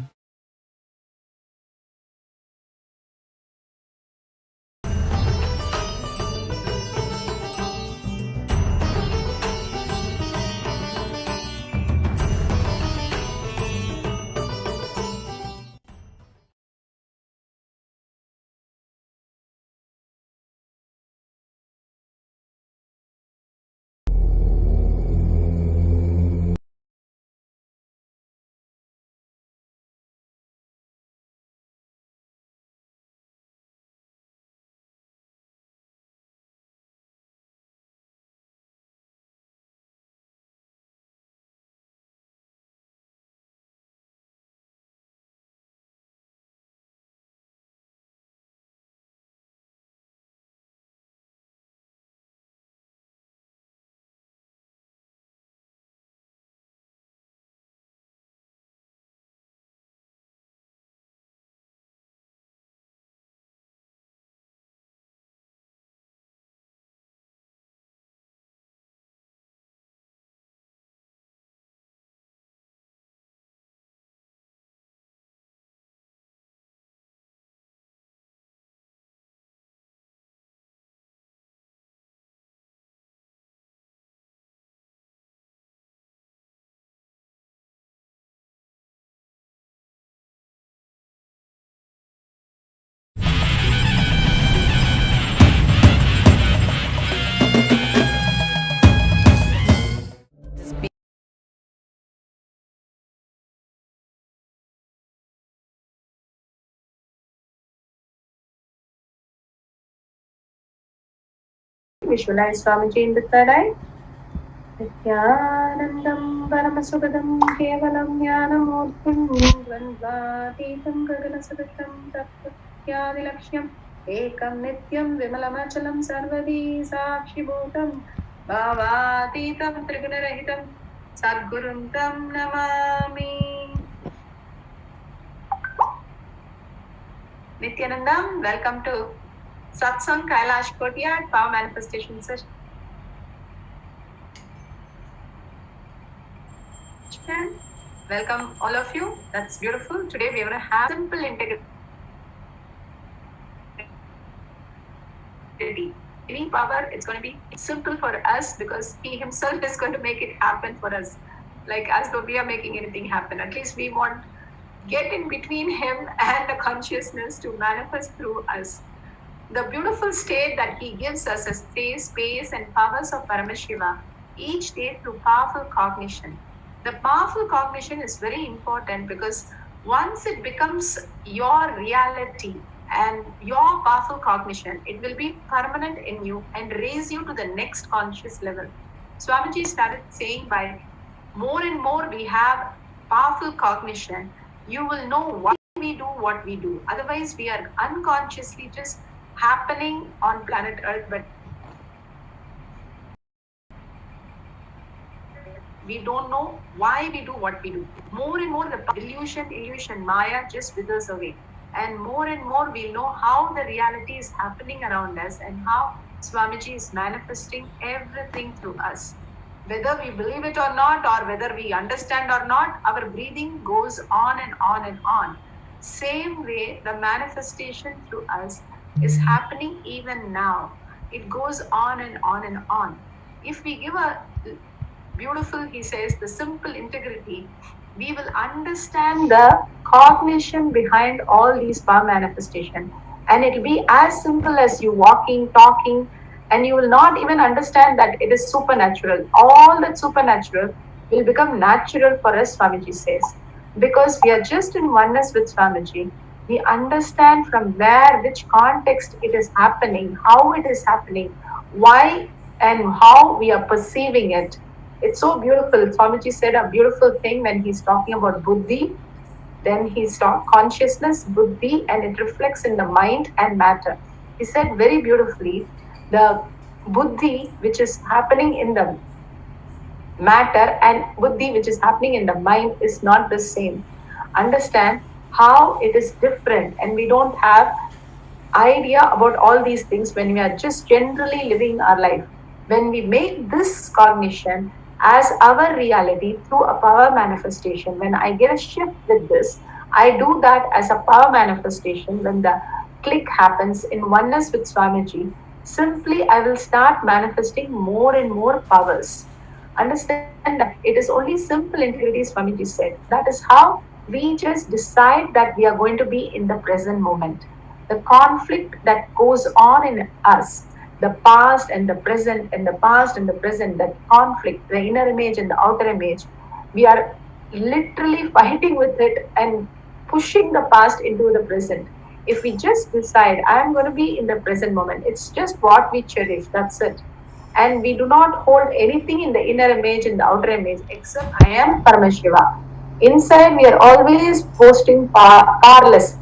Visualize Swamiji in the third eye. Nithyanandam Paramasubhadam Kevalam Jnanamurthm Dvandvatītam Gaganasadatam Tattvatyādilaksham Ekam Nityam Vimalamachalam Sarvadi Sakshibhutam Bhavatītam Trigunarahitam Sadgurum Tam Namami. Nithyanandam, welcome to Satsang Kailash Courtyard Power Manifestation Session. Welcome all of you. That's beautiful. Today we are going to have simple integrity. Any power, it's going to be simple for us because he himself is going to make it happen for us. Like as though we are making anything happen. At least we want get in between him and the consciousness to manifest through us. The beautiful state that he gives us is space and powers of Paramashiva, each day through powerful cognition. The powerful cognition is very important because once it becomes your reality and your powerful cognition, it will be permanent in you and raise you to the next conscious level. Swamiji started saying by more and more we have powerful cognition, you will know why we do what we do. Otherwise, we are unconsciously just happening on planet Earth, but we don't know why we do what we do. More and more, the illusion, Maya just withers away. And more, we'll know how the reality is happening around us and how Swamiji is manifesting everything through us. Whether we believe it or not, or whether we understand or not, our breathing goes on and on and on. Same way, the manifestation through us is happening even now. It goes on and on and on. If we give a beautiful, he says, the simple integrity, we will understand the cognition behind all these power manifestation. And it will be as simple as you walking, talking, and you will not even understand that it is supernatural. All that supernatural will become natural for us, Swamiji says. Because we are just in oneness with Swamiji. We understand from where, which context it is happening, how it is happening, why and how we are perceiving it. It's so beautiful. Swamiji said a beautiful thing when he's talking about buddhi. Then he's talking consciousness, buddhi, and it reflects in the mind and matter. He said very beautifully, the buddhi which is happening in the matter and buddhi which is happening in the mind is not the same. Understand how it is different, and we don't have idea about all these things when we are just generally living our life. When we make this cognition as our reality through a power manifestation, when I get a shift with this, I do that as a power manifestation. When the click happens in oneness with Swamiji, simply I will start manifesting more and more powers. Understand that it is only simple integrity, Swamiji said. That is how we just decide that we are going to be in the present moment. The conflict that goes on in us, the past and the present, and the past and the present, that conflict, the inner image and the outer image, we are literally fighting with it and pushing the past into the present. If we just decide, I am going to be in the present moment, it's just what we cherish, that's it. And we do not hold anything in the inner image and the outer image except I am Paramashiva. Inside, we are always posting powerless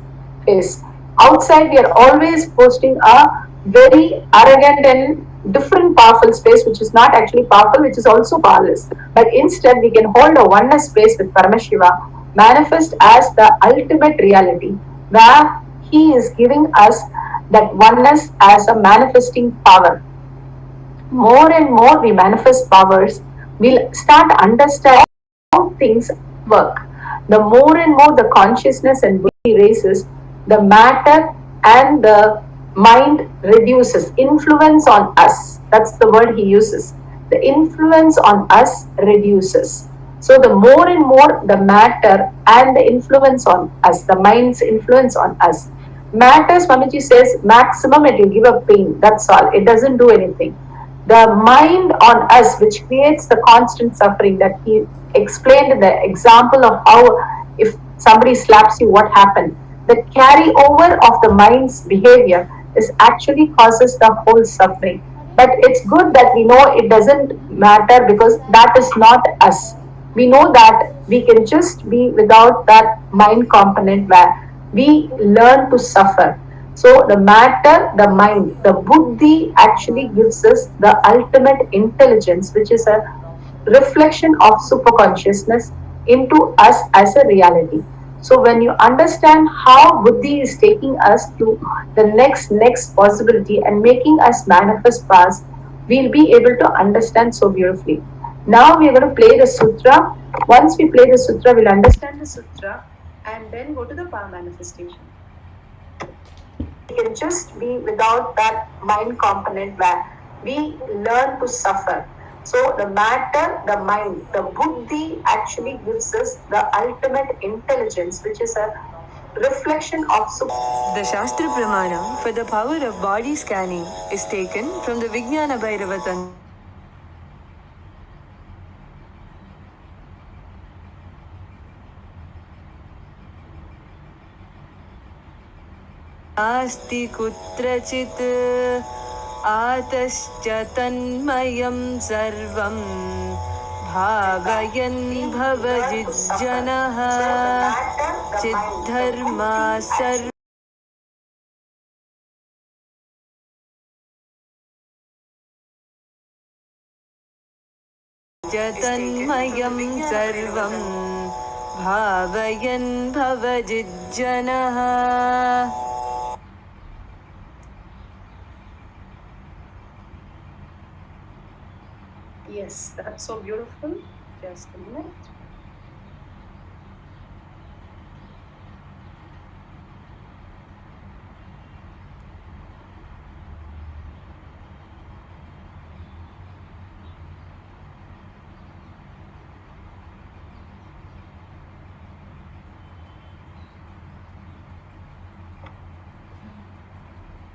face. Outside, we are always posting a very arrogant and different powerful space, which is not actually powerful, which is also powerless. But instead, we can hold a oneness space with Paramashiva, manifest as the ultimate reality, where he is giving us that oneness as a manifesting power. More and more we manifest powers, we'll start understanding how things work. The more and more the consciousness and body raises, the matter and the mind reduces. Influence on us, that's the word he uses. The influence on us reduces. So the more and more the matter and the influence on us, the mind's influence on us. Matter, Swamiji says, maximum it will give a pain. That's all. It doesn't do anything. The mind on us, which creates the constant suffering that he explained in the example of how if somebody slaps you, what happened. The carryover of the mind's behavior is actually causes the whole suffering. But it's good that we know it doesn't matter because that is not us. We know that we can just be without that mind component where we learn to suffer. So the matter, the mind, the buddhi actually gives us the ultimate intelligence, which is a reflection of superconsciousness into us as a reality. So when you understand how buddhi is taking us to the next possibility and making us manifest past, we'll be able to understand so beautifully. Now we're going to play the sutra. Once we play the sutra, we'll understand the sutra and then go to the power manifestation. We can just be without that mind component where we learn to suffer. So the matter, the mind, the buddhi actually gives us the ultimate intelligence, which is a reflection of The Shastra Pramanam for the power of body scanning is taken from the Vijnana Bhairava Tantra. अस्ति कुत्रचित् आतश्च तन्मयं सर्वं भावयन् भवजिज्जनः चिद्धर्मा सर्व तन्मयं सर्वं भावयन् भवजिज्जनः. Yes, that's so beautiful. Just a minute.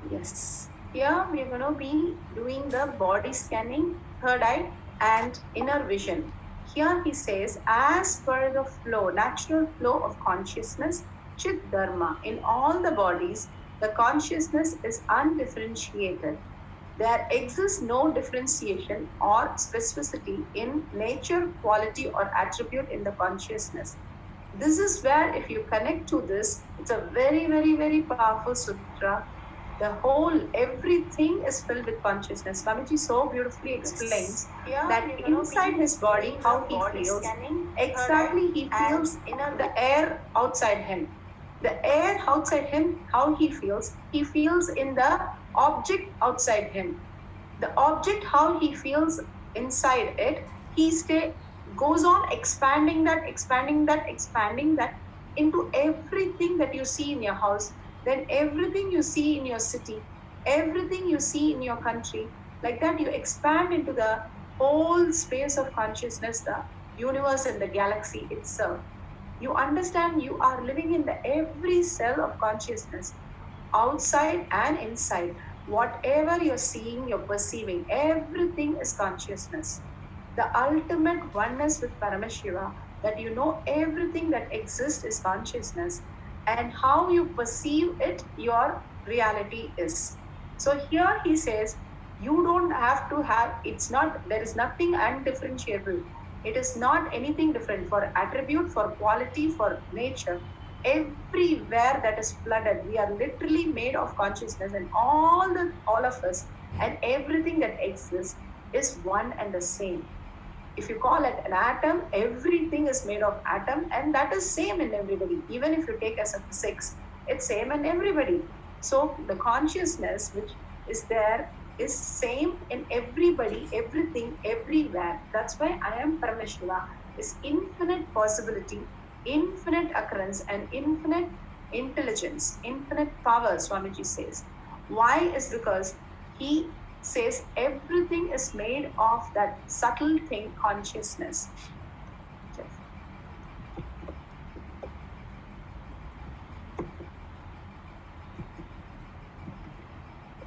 Yes. Here we are going to be doing the body scanning, third eye and inner vision. Here he says, as per the flow, natural flow of consciousness, Chit Dharma, in all the bodies, the consciousness is undifferentiated. There exists no differentiation or specificity in nature, quality, or attribute in the consciousness. This is where, if you connect to this, it's a very, very, very powerful sutra. The whole, everything is filled with consciousness. Swamiji so beautifully explains that inside his body, how he feels, exactly he feels in the air outside him. The air outside him, how he feels in the object outside him. The object, how he feels inside it, goes on expanding that into everything that you see in your house, then everything you see in your city, everything you see in your country, like that you expand into the whole space of consciousness, the universe and the galaxy itself. You understand you are living in the every cell of consciousness, outside and inside. Whatever you're seeing, you're perceiving, everything is consciousness. The ultimate oneness with Paramashiva, that you know everything that exists is consciousness, and how you perceive it, your reality is. So here he says, you don't have to have, there is nothing undifferentiable. It is not anything different for attribute, for quality, for nature. Everywhere that is flooded, we are literally made of consciousness, and all of us and everything that exists is one and the same. If you call it an atom, everything is made of atom, and that is same in everybody. Even if you take as a physics, it's same in everybody. So the consciousness which is there is same in everybody, everything, everywhere. That's why I am Paramashiva is infinite possibility, infinite occurrence, and infinite intelligence, infinite power, Swamiji says. Why? Is because he says everything is made of that subtle thing, consciousness.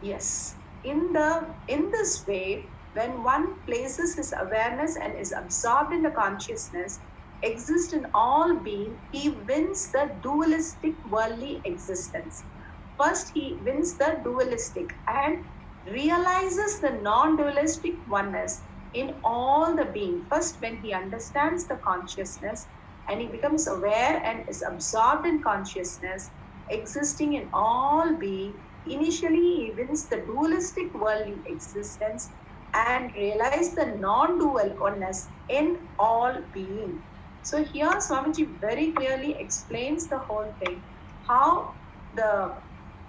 Yes, in this way, when one places his awareness and is absorbed in the consciousness, exists in all being, he wins the dualistic worldly existence. First, he wins the dualistic and realizes the non-dualistic oneness in all the being. First, when he understands the consciousness and he becomes aware and is absorbed in consciousness, existing in all being, initially he wins the dualistic worldly existence and realize the non-dual oneness in all being. So here Swamiji very clearly explains the whole thing, how the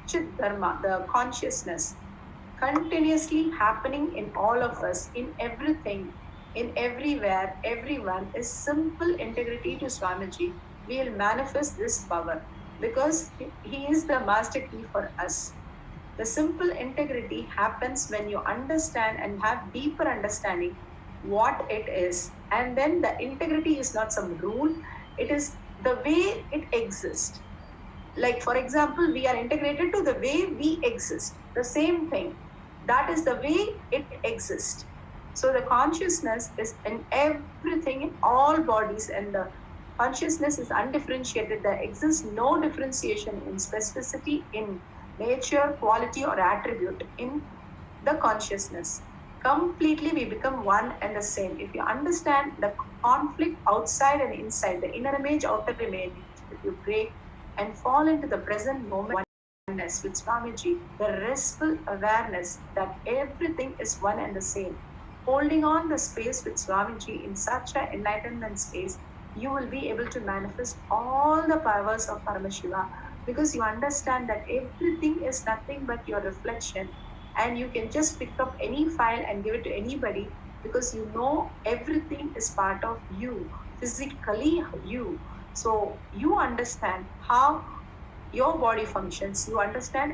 Chit Dharma, the consciousness, continuously happening in all of us, in everything, in everywhere, everyone, is simple integrity to Swamiji. We will manifest this power because he is the master key for us. The simple integrity happens when you understand and have deeper understanding what it is. And then the integrity is not some rule, it is the way it exists. Like, for example, we are integrated to the way we exist. The same thing. That is the way it exists. So the consciousness is in everything, in all bodies, and the consciousness is undifferentiated. There exists no differentiation in specificity, in nature, quality, or attribute. In the consciousness. Completely we become one and the same. If you understand the conflict outside and inside, the inner image, outer image, if you break and fall into the present moment oneness with Swamiji, the restful awareness that everything is one and the same. Holding on the space with Swamiji in such an enlightenment space, you will be able to manifest all the powers of Paramashiva, because you understand that everything is nothing but your reflection, and you can just pick up any file and give it to anybody, because you know everything is part of you, physically you. So you understand how your body functions, you understand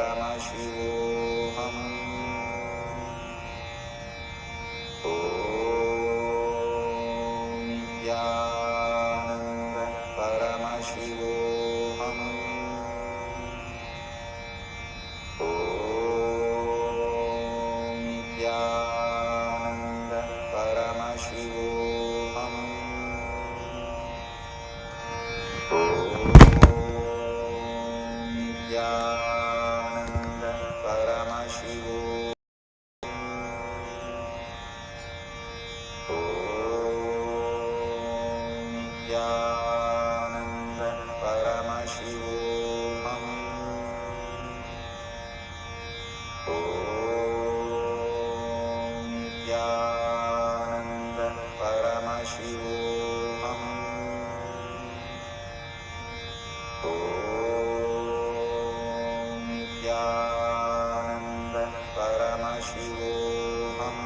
Nithyananda Paramashivoham.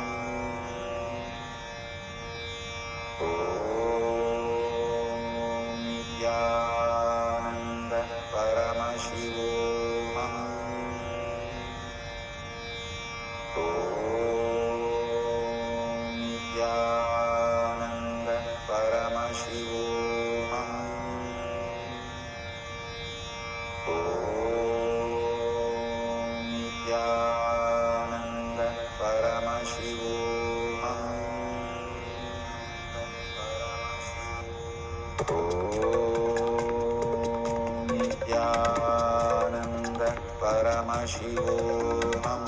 Om Nithyananda Paramashivoham. Om Nithyananda Paramashivoham. Om Nithyananda Paramashivoham. Om Nithyananda Paramashivoham.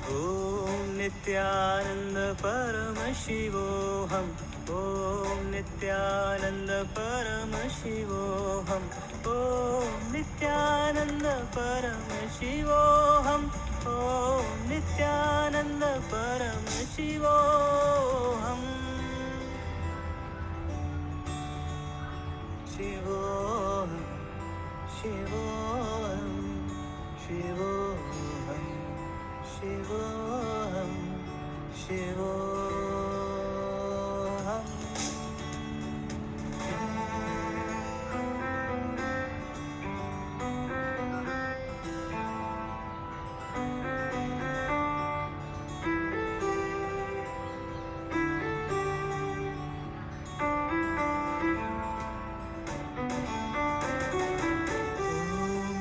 Om Nithyananda Paramashivoham. Om Nithyananda Paramashivoham. Om Nithyananda Paramashivoham. Om Nithyananda Paramashivoham. Shivoham, Shivoham, Shivoham, Shivoham, Shivoham.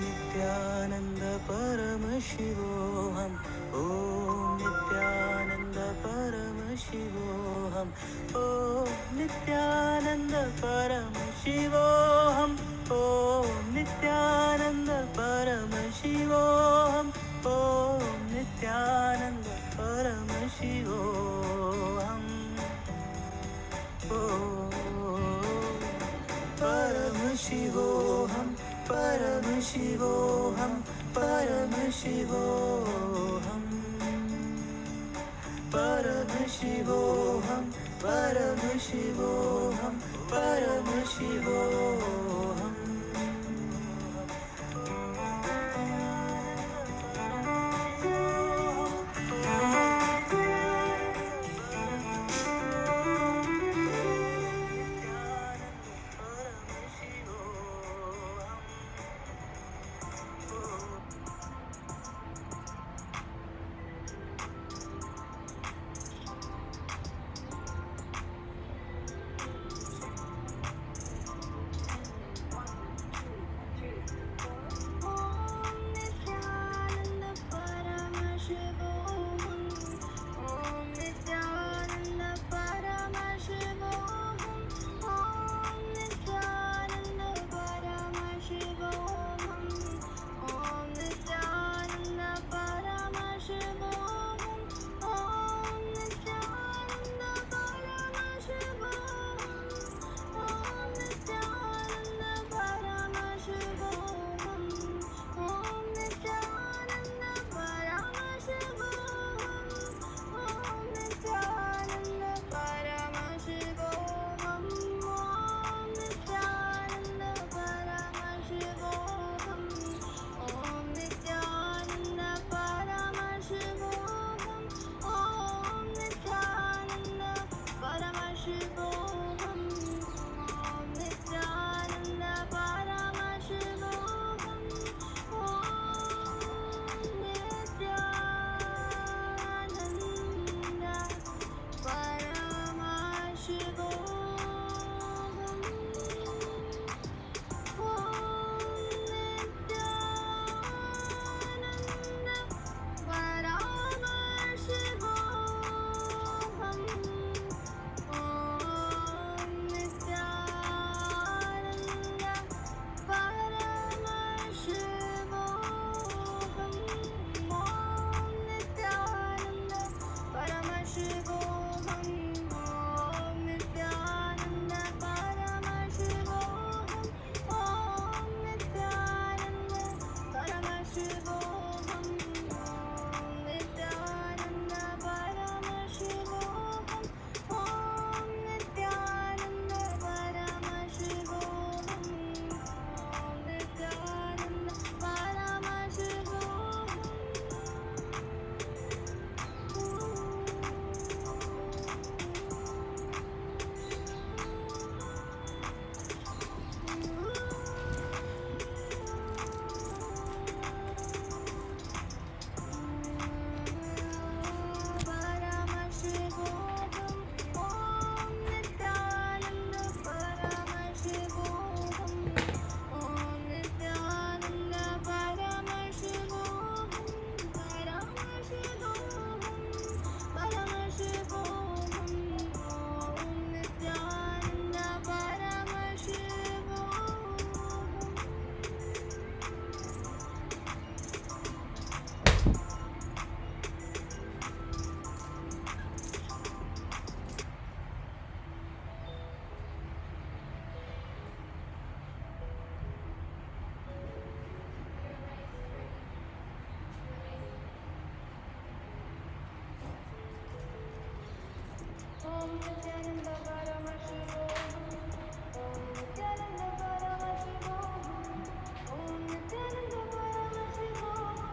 Nithyananda Paramashivoham. Om Nithyananda Paramashivoham. Om Nithyananda Paramashivoham. Om Nithyananda Paramashivoham. Om Nithyananda Paramashivoham. Paramashivoham, Paramashivoham, Paramashivoham, Paramashivoham, Paramashivoham, Paramashivoham. Nithyananda Paramashivoham. Nithyananda Paramashivoham. Nithyananda Paramashivoham.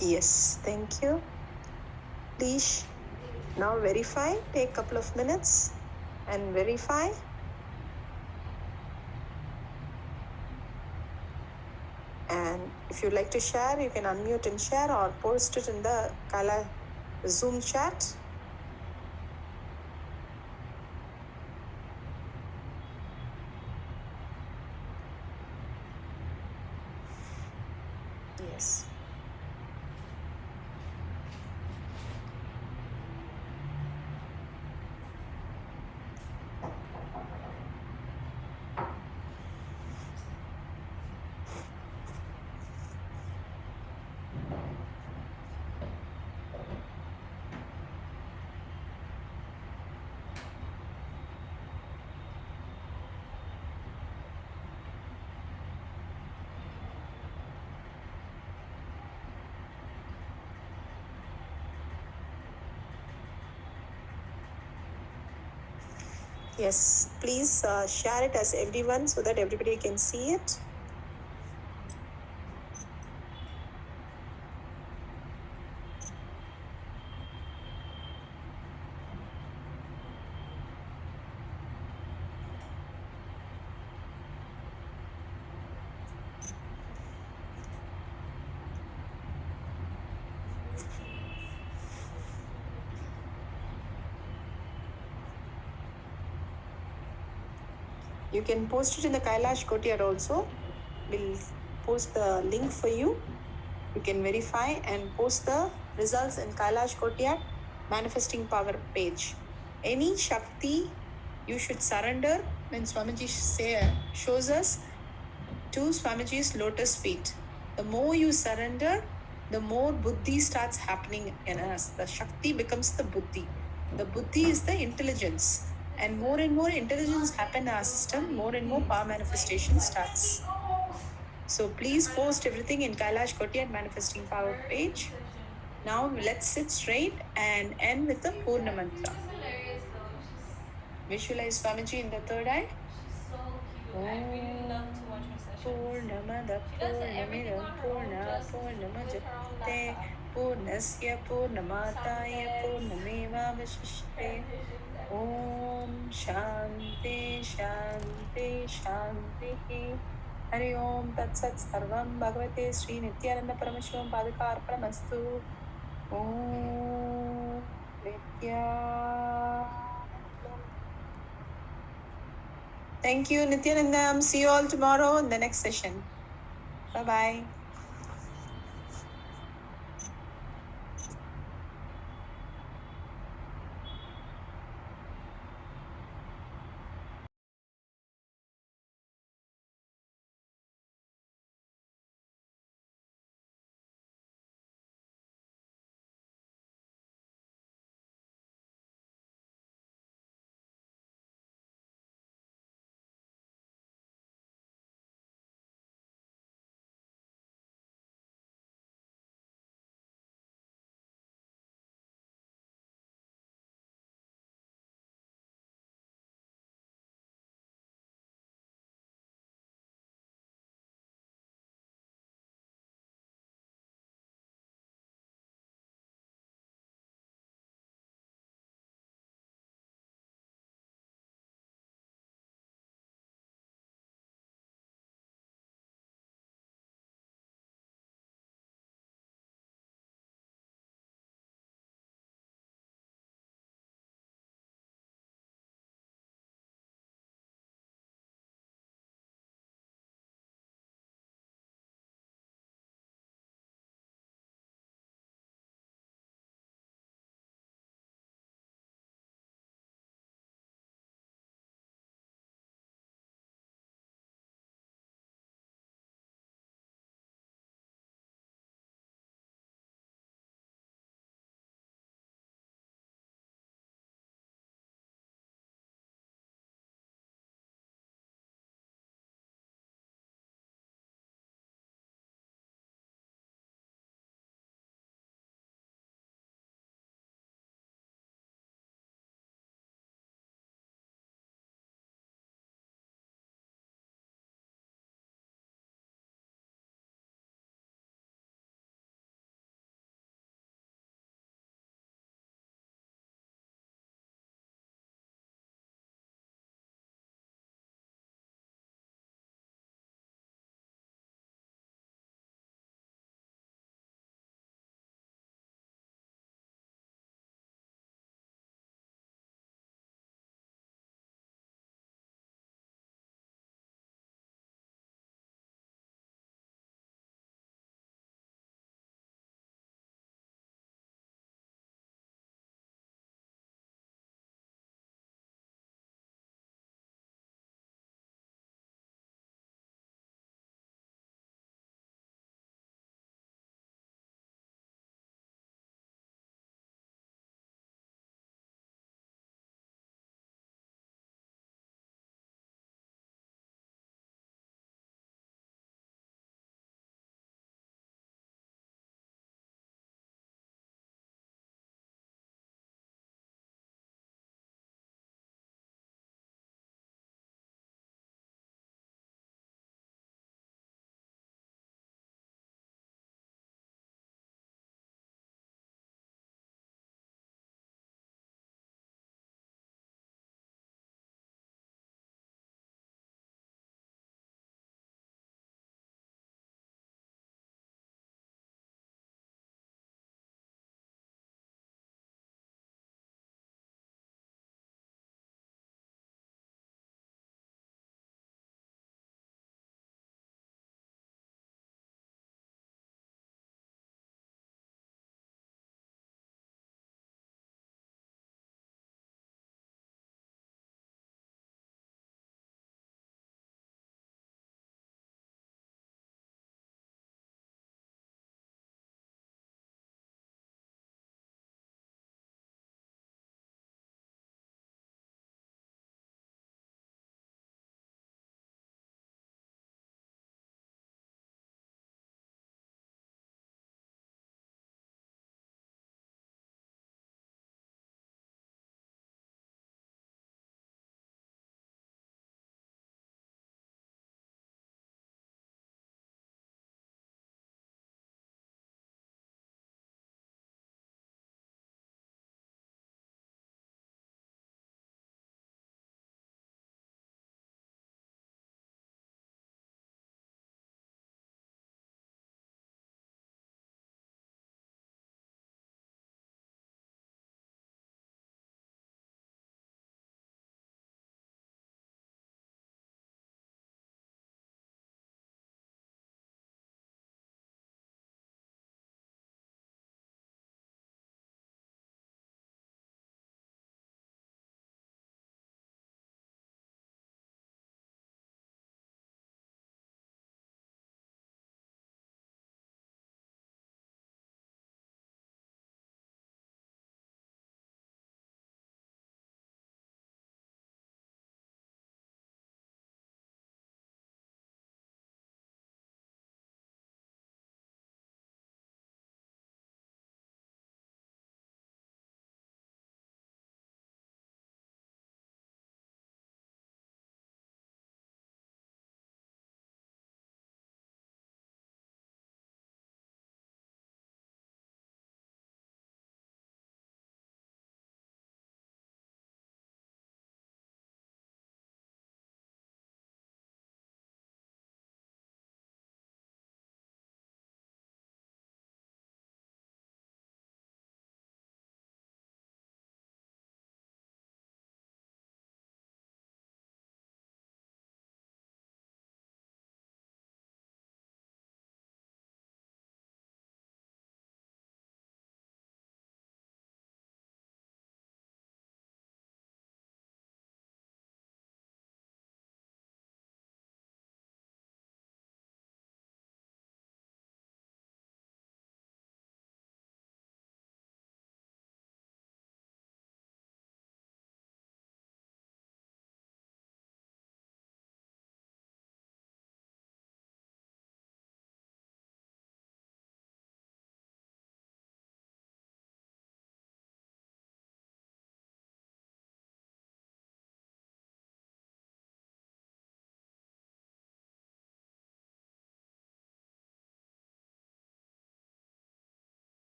Yes, thank you. Please now verify. Take a couple of minutes and verify. And if you'd like to share, you can unmute and share or post it in the Kala Zoom chat. Yes. Yes, please share it as everyone so that everybody can see it. You can post it in the Kailash Courtyard also. We'll post the link for you. You can verify and post the results in Kailash Courtyard manifesting power page. Any Shakti you should surrender when Swamiji shows us to Swamiji's lotus feet. The more you surrender, the more buddhi starts happening in us. The Shakti becomes the buddhi. The buddhi is the intelligence. And more intelligence happen in our system, more and more power manifestation starts. So please post everything in Kailash Kotiad Manifesting Power page. Now let's sit straight and end with the Purna Mantra. Visualize Swamiji in the third eye. Purnamada Purnamidam Purna Purnamajate Purnasya Purnamataya Purnameva Vashishyate Om Shanti Shanti Shanti Hari Om Tat Sat Sarvam Bhagavate Sri Nithyananda Paramashivam Padaka Arpanamastu Om Nithyananda. Thank you, Nithyanandam. See you all tomorrow in the next session. Bye bye.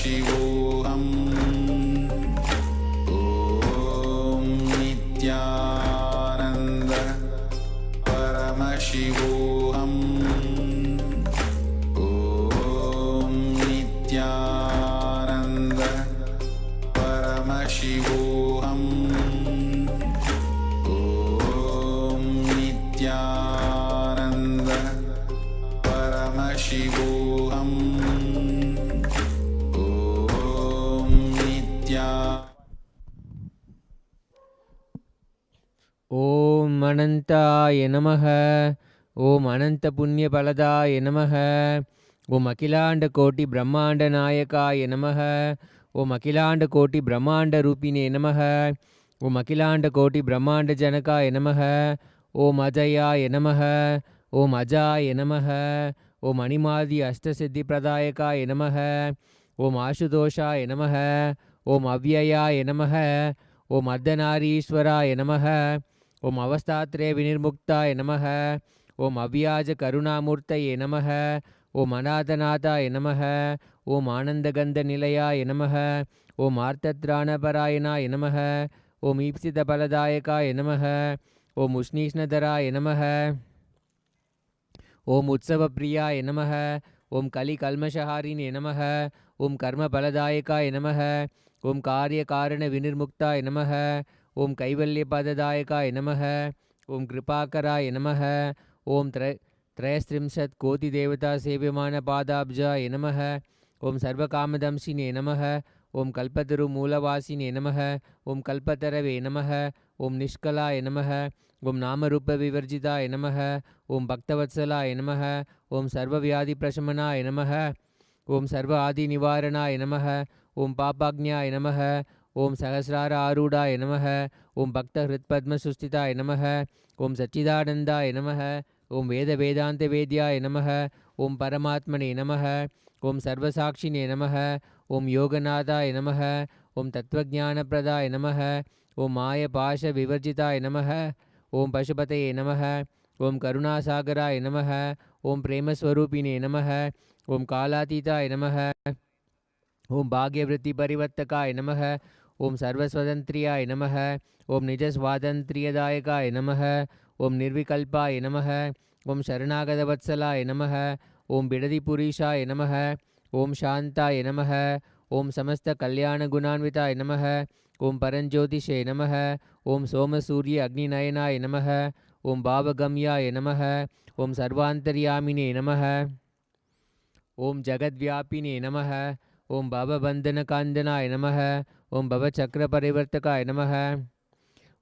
Paramashivoham. Om Nithyananda Paramashivoham. Om Nithyananda Paramashivoham. Om Nithyananda Paramashivoham. Om Nithyananda. ஓம் அனந்தாய நமக. ஓம் அனந்த புண்ணிய பலதாய நமக. ஓம் அகிலாண்ட கோட்டி பிரம்மாண்ட நாயகாய நமக. ஓம் அகிலாண்ட கோட்டி பிரம்மாண்ட ரூபினே நமக. ஓம் அகிலாண்ட கோட்டி பிரம்மாண்ட ஜனகாய நமக. ஓம் அஜயாய நமக. ஓம் அஜாய நமக. ஓம் அனிமாதி அஷ்டசித்தி பிரதாயகாய நமக. ஓம் ஆசுதோஷாய நமக. ஓம் அவ்யயாய நமக. ஓம் அர்த்தநாரீஸ்வராய நமக. ஓம் அவஸ்தாத்ரய வினிர்முக்தாய நமக. ஓம் அவ்யாஜ கருணாமூர்த்தயே நமக. ஓம் அநாதநாதாய நமக. ஓம் ஆனந்தகந்த நிலையாய நமக. ஓம் ஆர்த்தத்ராணபராயணாய நமக. ஓம் ஈப்சித பலதாயகாய நமக. ஓம் உஷ்ணீஷ்ணதராய நமக. ஓம் உற்சவப்பிரியாய நமக. ஓம் கலி கல்மஷஹாரினே நமக. ஓம் கர்ம பலதாயகாய நமக. ஓம் காரிய காரண வினிர்முக்தாய நமக. ஓம் கைவல்ய பததாயகாய நமக. ஓம் கிருபாகராய நமக. ஓம் त्रयस्त्रिंशत् कोटि देवता सेव्यमान पादाब्जाय नमः. ओम सर्वकामदंशिने नमः. ओम कल्पतरु मूलवासिने नमः. ओम कल्पतरवे नमः. ओम निष्कलाय नमः. ओम नामरूप विवर्जिताय नमः. ओम भक्तवत्सलाय नमः. ओम सर्वव्याधिप्रशमनाय नमः. ओम सर्व आदि निवारणाय नमः. ओम पापाज्ञाय नमः. ओम सहस्रार आरूढ़ाय नमः. ओम भक्त हृत्पद्मसुस्थिताय नमः. ओम सच्चिदानंदाय नमः. ओम वेद वेदांत वेद्याय नमः. ओम परमात्मने नमः. ओम सर्वसाक्षिणे नमः. ओम योगनाथाय नमः. ओम तत्वज्ञानप्रदाय नमः. ओम माय पाश विवर्जिताय नमः. ओम पशुपतये नमः. ओम करुणासागराय नमः. ओम प्रेमस्वरूपिणे नमः. ओम कालातीताय नमः. ओम भाग्यवृत्ति परिवर्तकाय नमः. ओम सर्वस्वतंत्र्याय नमः. ओम निजस्वातंत्र्यदायकाय नमः. ओम निर्विकल्पाय नमः. ओम शरणागतवत्सलाय नमः. ओम बिडदिपुरीशाय नमः. ओम शांताय नमः. ओम समस्त कल्याण गुणान्विताय नमः. ओम परंज्योतिषे नमः. ओम सोमसूर्य अग्निनयनाय नमः. ओम भावगम्याय नमः. ओम सर्वान्तर्यामिने नमः. ओम जगद्व्यापिने नमः. ओम भवबन्धनकान्दनाय नमः. ओम भवचक्रपरिवर्तकाय नमः.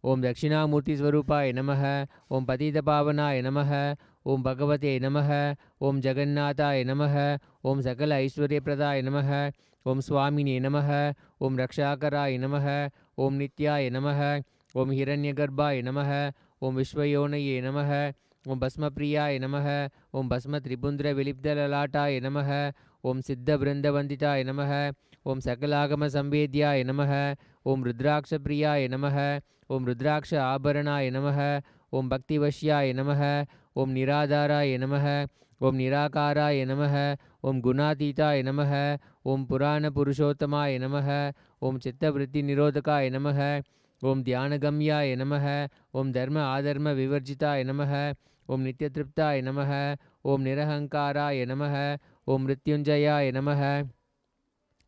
ओम दक्षिणामूर्तिस्वरूपाय नमः. ओम पतितपावनाय नमः. ओम भगवते नमः. ओम जगन्नाथाय नमः. ओम सकल ऐश्वर्यप्रदाय नमः. ओम स्वामिने नमः. ओम रक्षाकराय नमः. ओम नित्याय नमः. ओम हिरण्यगर्भाय नमः. ओम विश्वयोनये नमः. ओम भस्मप्रियाय नमः. ओम भस्मत्रिपुन्द्रविलिप्तललाटाय नमः. ओम सिद्धवृन्दवन्दिताय नमः. ओम सकलागमसंवेद्याय नमः. ओम रुद्राक्षप्रियाय नमः. ओम रुद्राक्ष आभरणाय नमः. ओम भक्तिवश्याय नमः. ओम निराधाराय नमः. ओम निराकाराय नमः. ओम गुणातीताय नमः. ओम पुराणपुरुषोत्तमाय नमः. ओम चित्तवृत्तिनिरोधकाय नमः. ओम ध्यानगम्याय नमः. ओम धर्म आधर्म विवर्जिताय नमः. ओम नित्यतृप्ताय नमः. ओम निरहंकाराय नमः. ओम मृत्युंजयाय नमः.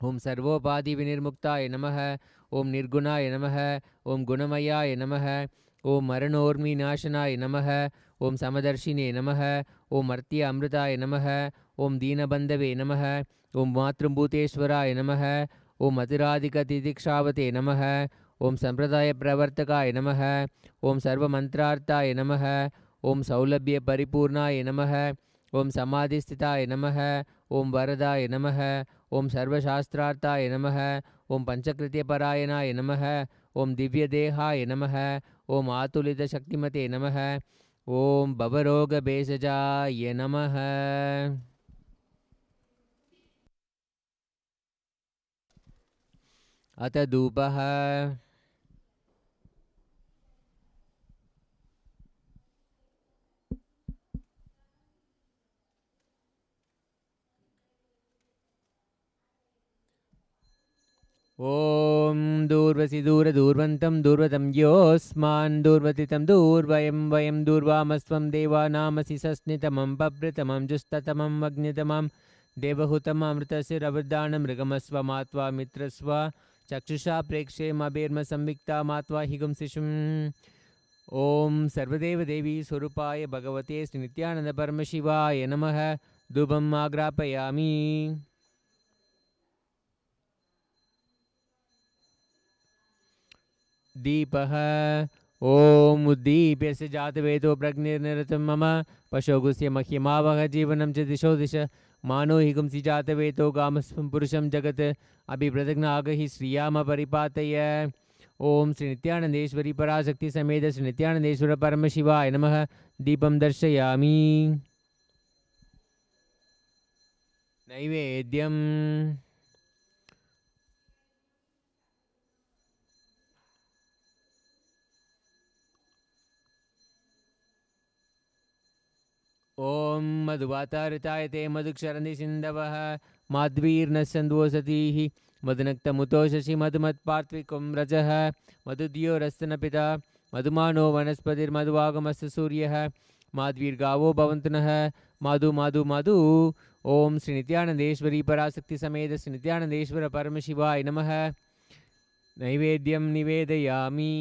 ओम सर्वोपाधि विनिर्मुक्ताय नमः. ओम निर्गुणाय नमः. ओम गुणमयाय नमः. ओम मरणोर्मिनाशनाय नमः. ओम समदर्शिने नमः. ओम मर्त्य अमृताय नमः. ओम दीनबन्धवे नमः. ओम मातृभूतेश्वराय नमः. ओम मतिराधिकतितिक्षावते नमः. ओम संप्रदायप्रवर्तकाय नमः. ओम सर्वमन्त्रार्थाय नमः. ओम सौलभ्यपरिपूर्णाय नमः. ओम समाधिस्थिताय नमः. ओम वरदाय नमः. ओम सर्वशास्त्रार्थाय नमः. ओम पंचकृत्यपरायणाय नमः. ओम दिव्यदेहाय नमः. ओम आतुलितशक्तिमते नमः. ओम भवरोगभेषजाय नमः. अथ धूपः ॐ दूर्वसि दूरदूर्वन्तं दूर्वतं योऽस्मान् दूर्वतितं दूर्वयं वयं दूर्वामस्त्वं देवानामसि सस्नितमं बभृतमं जुस्ततमं वग्नितमं देवहूतममृतस्य रवृदानं मृगमस्वमात्वा मित्रस्व चक्षुषा प्रेक्षेमभिर्मसंविक्ता मात्वा हिगुंसिषुम् ॐ सर्वदेवदेवी स्वरूपाय भगवते श्रीनित्यानन्दपरमशिवाय नमः धूपम् आग्रापयामि दीपः ॐ उद्दीप्य स जातवेदो प्रज्ञिर्निरतं मम पशोगुस्य मह्यमावह जीवनं च दिशो दिश मानो हिगुंसि जातवेदो गामस्वं पुरुषं जगत् अभिप्रदग्नागहि श्रियाम परिपातय ॐ श्री नित्यानन्देश्वरी पराशक्ति समेत श्री नित्यानन्देश्वर परमशिवाय नमः दीपं दर्शयामि नैवेद्यम् ॐ मधुवातारतायते मधुक्षरन्ति सिन्धवः माध्वीर्नः सन्द्वोसतीः मधुनक्तमुतो शशि मधुमत्पार्त्विकं रजः मधुद्योरस्तनपिता मधुमानो वनस्पतिर्मधुवागमस्तु सूर्यः माध्वीर्गावो भवन्तु नः माधु माधु माधु ॐ श्री नित्यानन्देश्वरी पराशक्ति समेत श्री नित्यानन्देश्वर परमशिवाय नमः नैवेद्यं निवेदयामि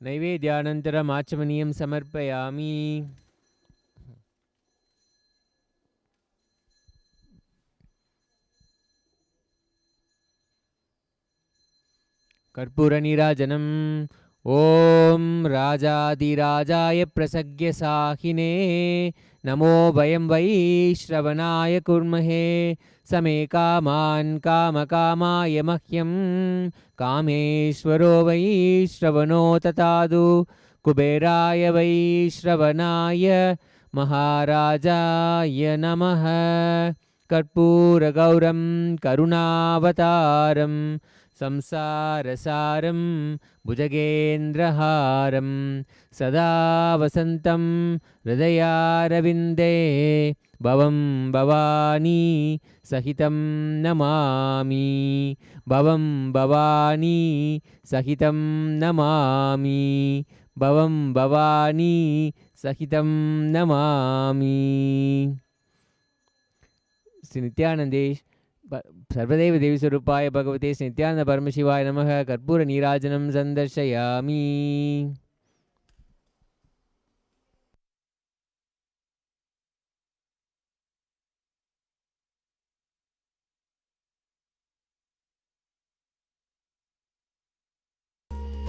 नैवेद्यानन्तरम् आचमनीयं समर्पयामि कर्पूरनीराजनम् ॐ राजाधिराजाय प्रसज्ञसाहिने नमो वयं वै श्रवणाय कुर्महे समे कामान् कामकामाय मह्यं कामेश्वरो वै श्रवणो ततादु कुबेराय वै श्रवणाय महाराजाय नमः कर्पूरगौरं करुणावतारं संसारसारं भुजगेन्द्रहारं सदा वसन्तं हृदयारविन्दे भवं भवानी सहितं नमामि भवं भवानी सहितं नमामि भवं भवानी सहितं नमामि श्री नित्यानन्देश सर्वदेव देवी स्वरूपाय भगवते श्री नित्यानंद परमशिवाय नमः कर्पूर नीराजनं संदर्शयामि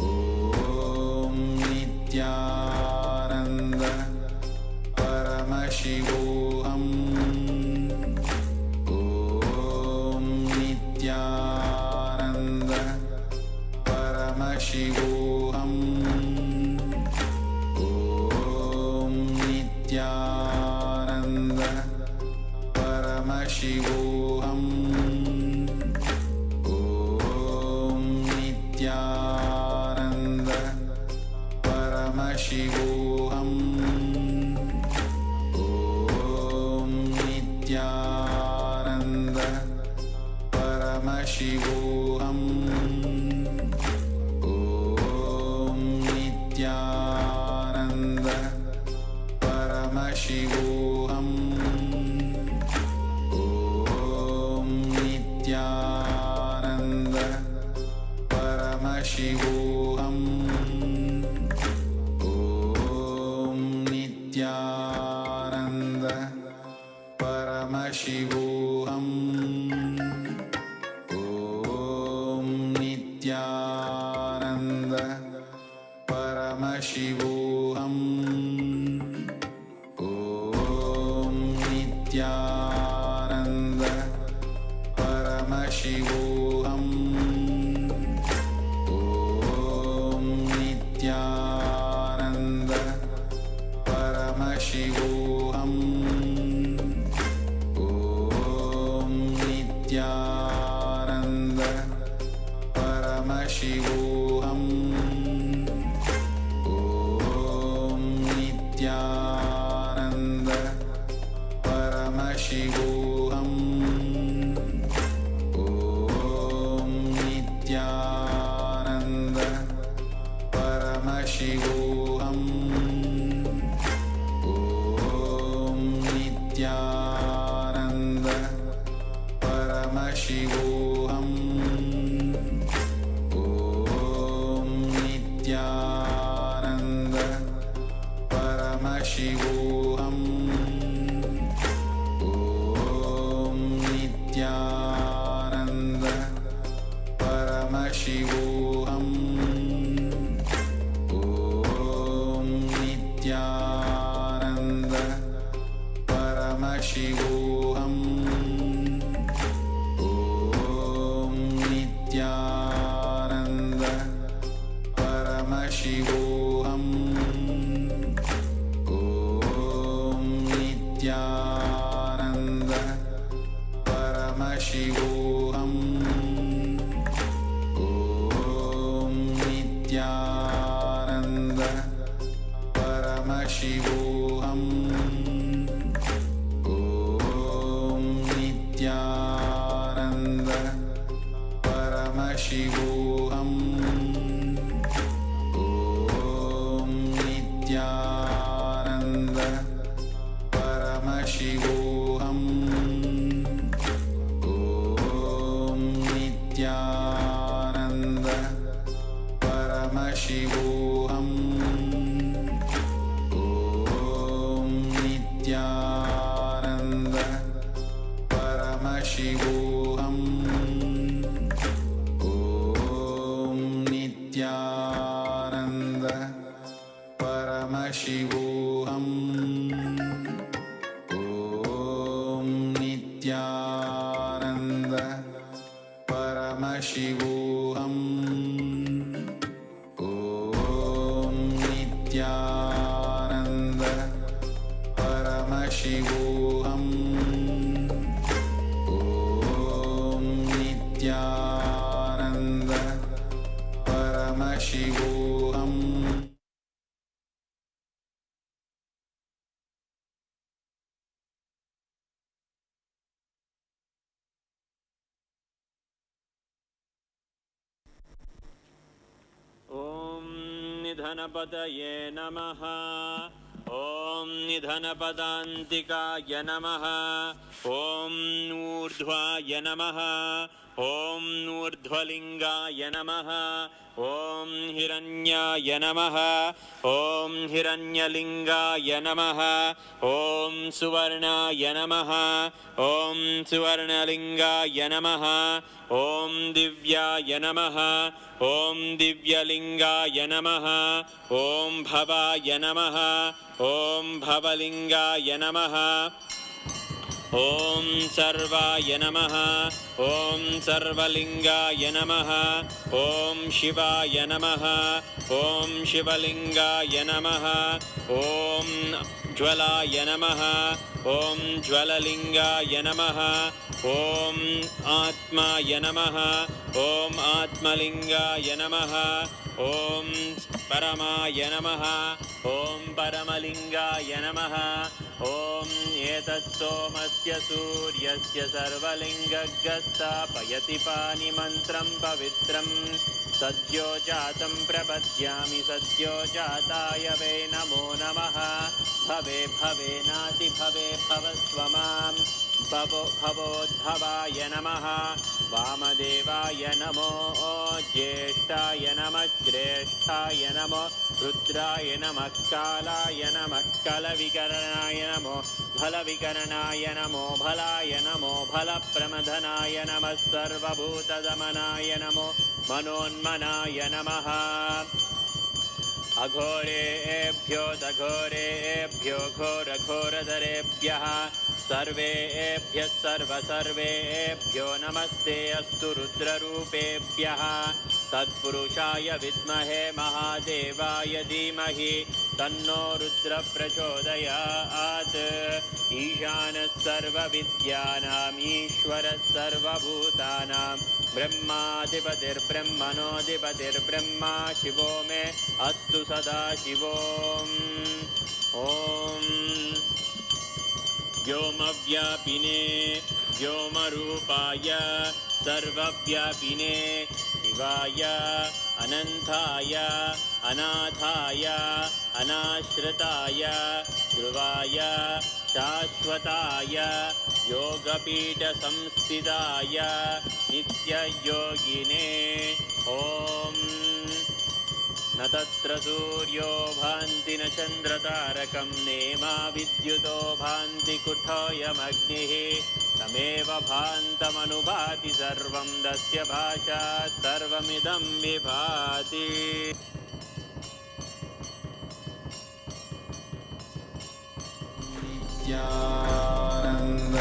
ॐ नित्यानन्द परमशिवोऽहम् नित्यानन्द परमशिवोऽहम् ॐ नित्यानन्द परमशिवोऽहम् ॐ नित्यानन्द परमशिवोऽहम् ॐ नित्यानन्द परमशिवोऽहम् ॐ नित्यानन्द परमशिवोऽहम् ॐ नित्यानन्द परमशिवोऽहम् ॐ नित्यानन्द परमशिवोऽहम् नित्यानन्द परमशिवोऽहम् ॐ नित्यानन्द परमशिवोऽहम् ॐ नित्यानन्द परमशिवोऽहम् ॐ नित्यानन्द परमशिवोऽहम् ॐ नित्यानन्द परमशिवोऽहम् ॐ Nityanand Paramashivoham. Om Nithyananda Paramashivoham. Om Nithyananda Paramashivoham. Om Nithyananda Paramashivoham. Om Nithyananda Paramashivoham. Om Nithyananda Paramashivoham. Om Nithyananda Paramashivoham. Om Nithyananda Paramashivoham. Om Nithyananda Paramashivoham. Om Nithyananda Paramashivoham. Om Nithyananda Paramashivoham. Om Nithyananda Paramashivoham. Om Nithyananda Paramashivoham. Om Nithyananda Paramashivoham. Om Nithyananda Paramashivoham. ॐ निधनपतये नमः। ॐ निधनपदान्तिकाय नमः। ॐ ऊर्ध्वाय नमः। ॐ ऊर्ध्वलिङ्गाय नमः। ॐ हिरण्याय नमः। ॐ हिरण्यलिङ्गाय नमः। ॐ सुवर्णाय नमः। ॐ सुवर्णलिङ्गाय नमः। ॐ दिव्याय नमः। ॐ दिव्यलिङ्गाय नमः। ॐ भवाय नमः। ॐ भवलिङ्गाय नमः। ॐ सर्वाय नमः। ॐ सर्वलिङ्गाय नमः। ॐ शिवाय नमः। ॐ शिवलिङ्गाय नमः। ॐ ज्वलाय नमः। ॐ ज्वललिङ्गाय नमः। ॐ आत्माय नमः। ॐ आत्मलिङ्गाय नमः। ॐ परमाय नमः। ॐ परमलिङ्गाय नमः। ॐ एतत् सोमस्य सूर्यस्य सर्वलिङ्गस्थापयति पानिमन्त्रं पवित्रं सद्यो जातं प्रपद्यामि सद्यो जाताय वै नमो नमः। भवे भवेनाति भवे भवस्व मां भवोद्भवाय नमः। वामदेवाय नमो ज्येष्ठाय नमः श्रेष्ठाय नमो रुद्राय नमः कालाय नमः कलविकरणाय नमो फलविकरणाय नमो फलाय नमो फलप्रमथनाय नमः सर्वभूतदमनाय नमो मनोन्मनाय नमः। अघोरेभ्यो दघोरेभ्यो घोरघोरधरेभ्यः सर्वेभ्यः सर्वेभ्यो नमस्ते अस्तु रुद्ररूपेभ्यः। तत्पुरुषाय विद्महे महादेवाय धीमहि तन्नो रुद्र प्रचोदयात्। ईशानः सर्वविद्यानाम् ईश्वरः सर्वभूतानां ब्रह्माधिपतिर्ब्रह्मणोऽधिपतिर्ब्रह्मा शिवो मे अस्तु सदा शिवोम्। ॐ व्योमव्यापिने व्योमरूपाय सर्वव्यापिने शिवाय अनन्ताय अनाथाय अनाश्रिताय ध्रुवाय शाश्वताय योगपीठसंस्थिताय नित्ययोगिने ॐ न तत्र सूर्यो भान्ति न चन्द्रतारकं नेमा विद्युतो भान्ति कुठोऽयमग्निः तमेव भान्तमनुभाति सर्वं तस्य भाषा सर्वमिदं विभाति नित्यानन्द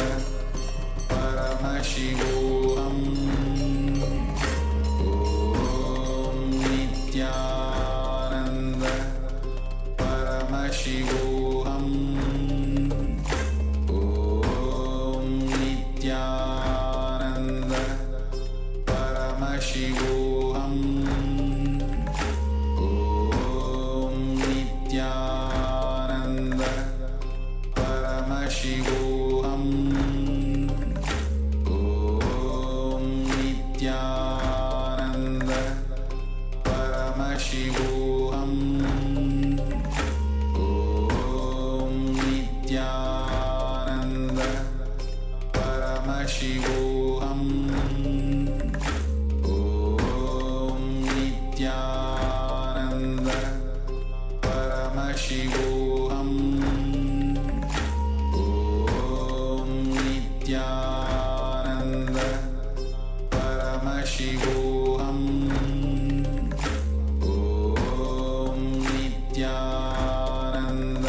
परमशिवोऽहम् ॐ नित्यानन्द परमशिवोऽहम् ॐ नित्यानन्द परमशिवोऽहम् ॐ नित्यानन्द परमशिवोऽहम् ॐ नित्यानन्द परमशिवोऽहम् ॐ नित्यानन्द परमशिवोऽहम् ॐ नित्यानन्द परमशिवोऽहम् ॐ नित्यानन्द परमशिवोऽहम् ॐ नित्यानन्द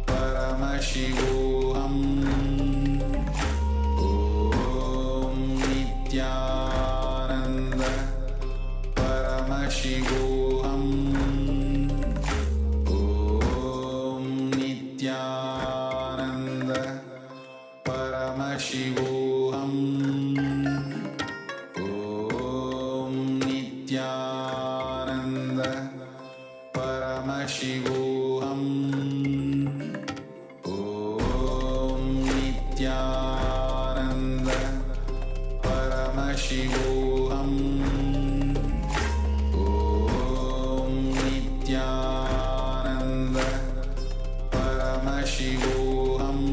परमशिवोऽहम् ॐ नित्यानन्द परमशिवोऽहम् ॐ नित्यानन्द परमशिवोऽहम् ॐ नित्यानन्द परमशिवोऽहम् ॐ नित्यानन्द परमशिवोऽहम् ॐ नित्यानन्द परमशिवोऽहम्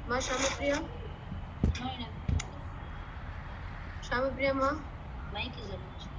Ma Shamapriya? No, Shamapriya ma? mic is attached.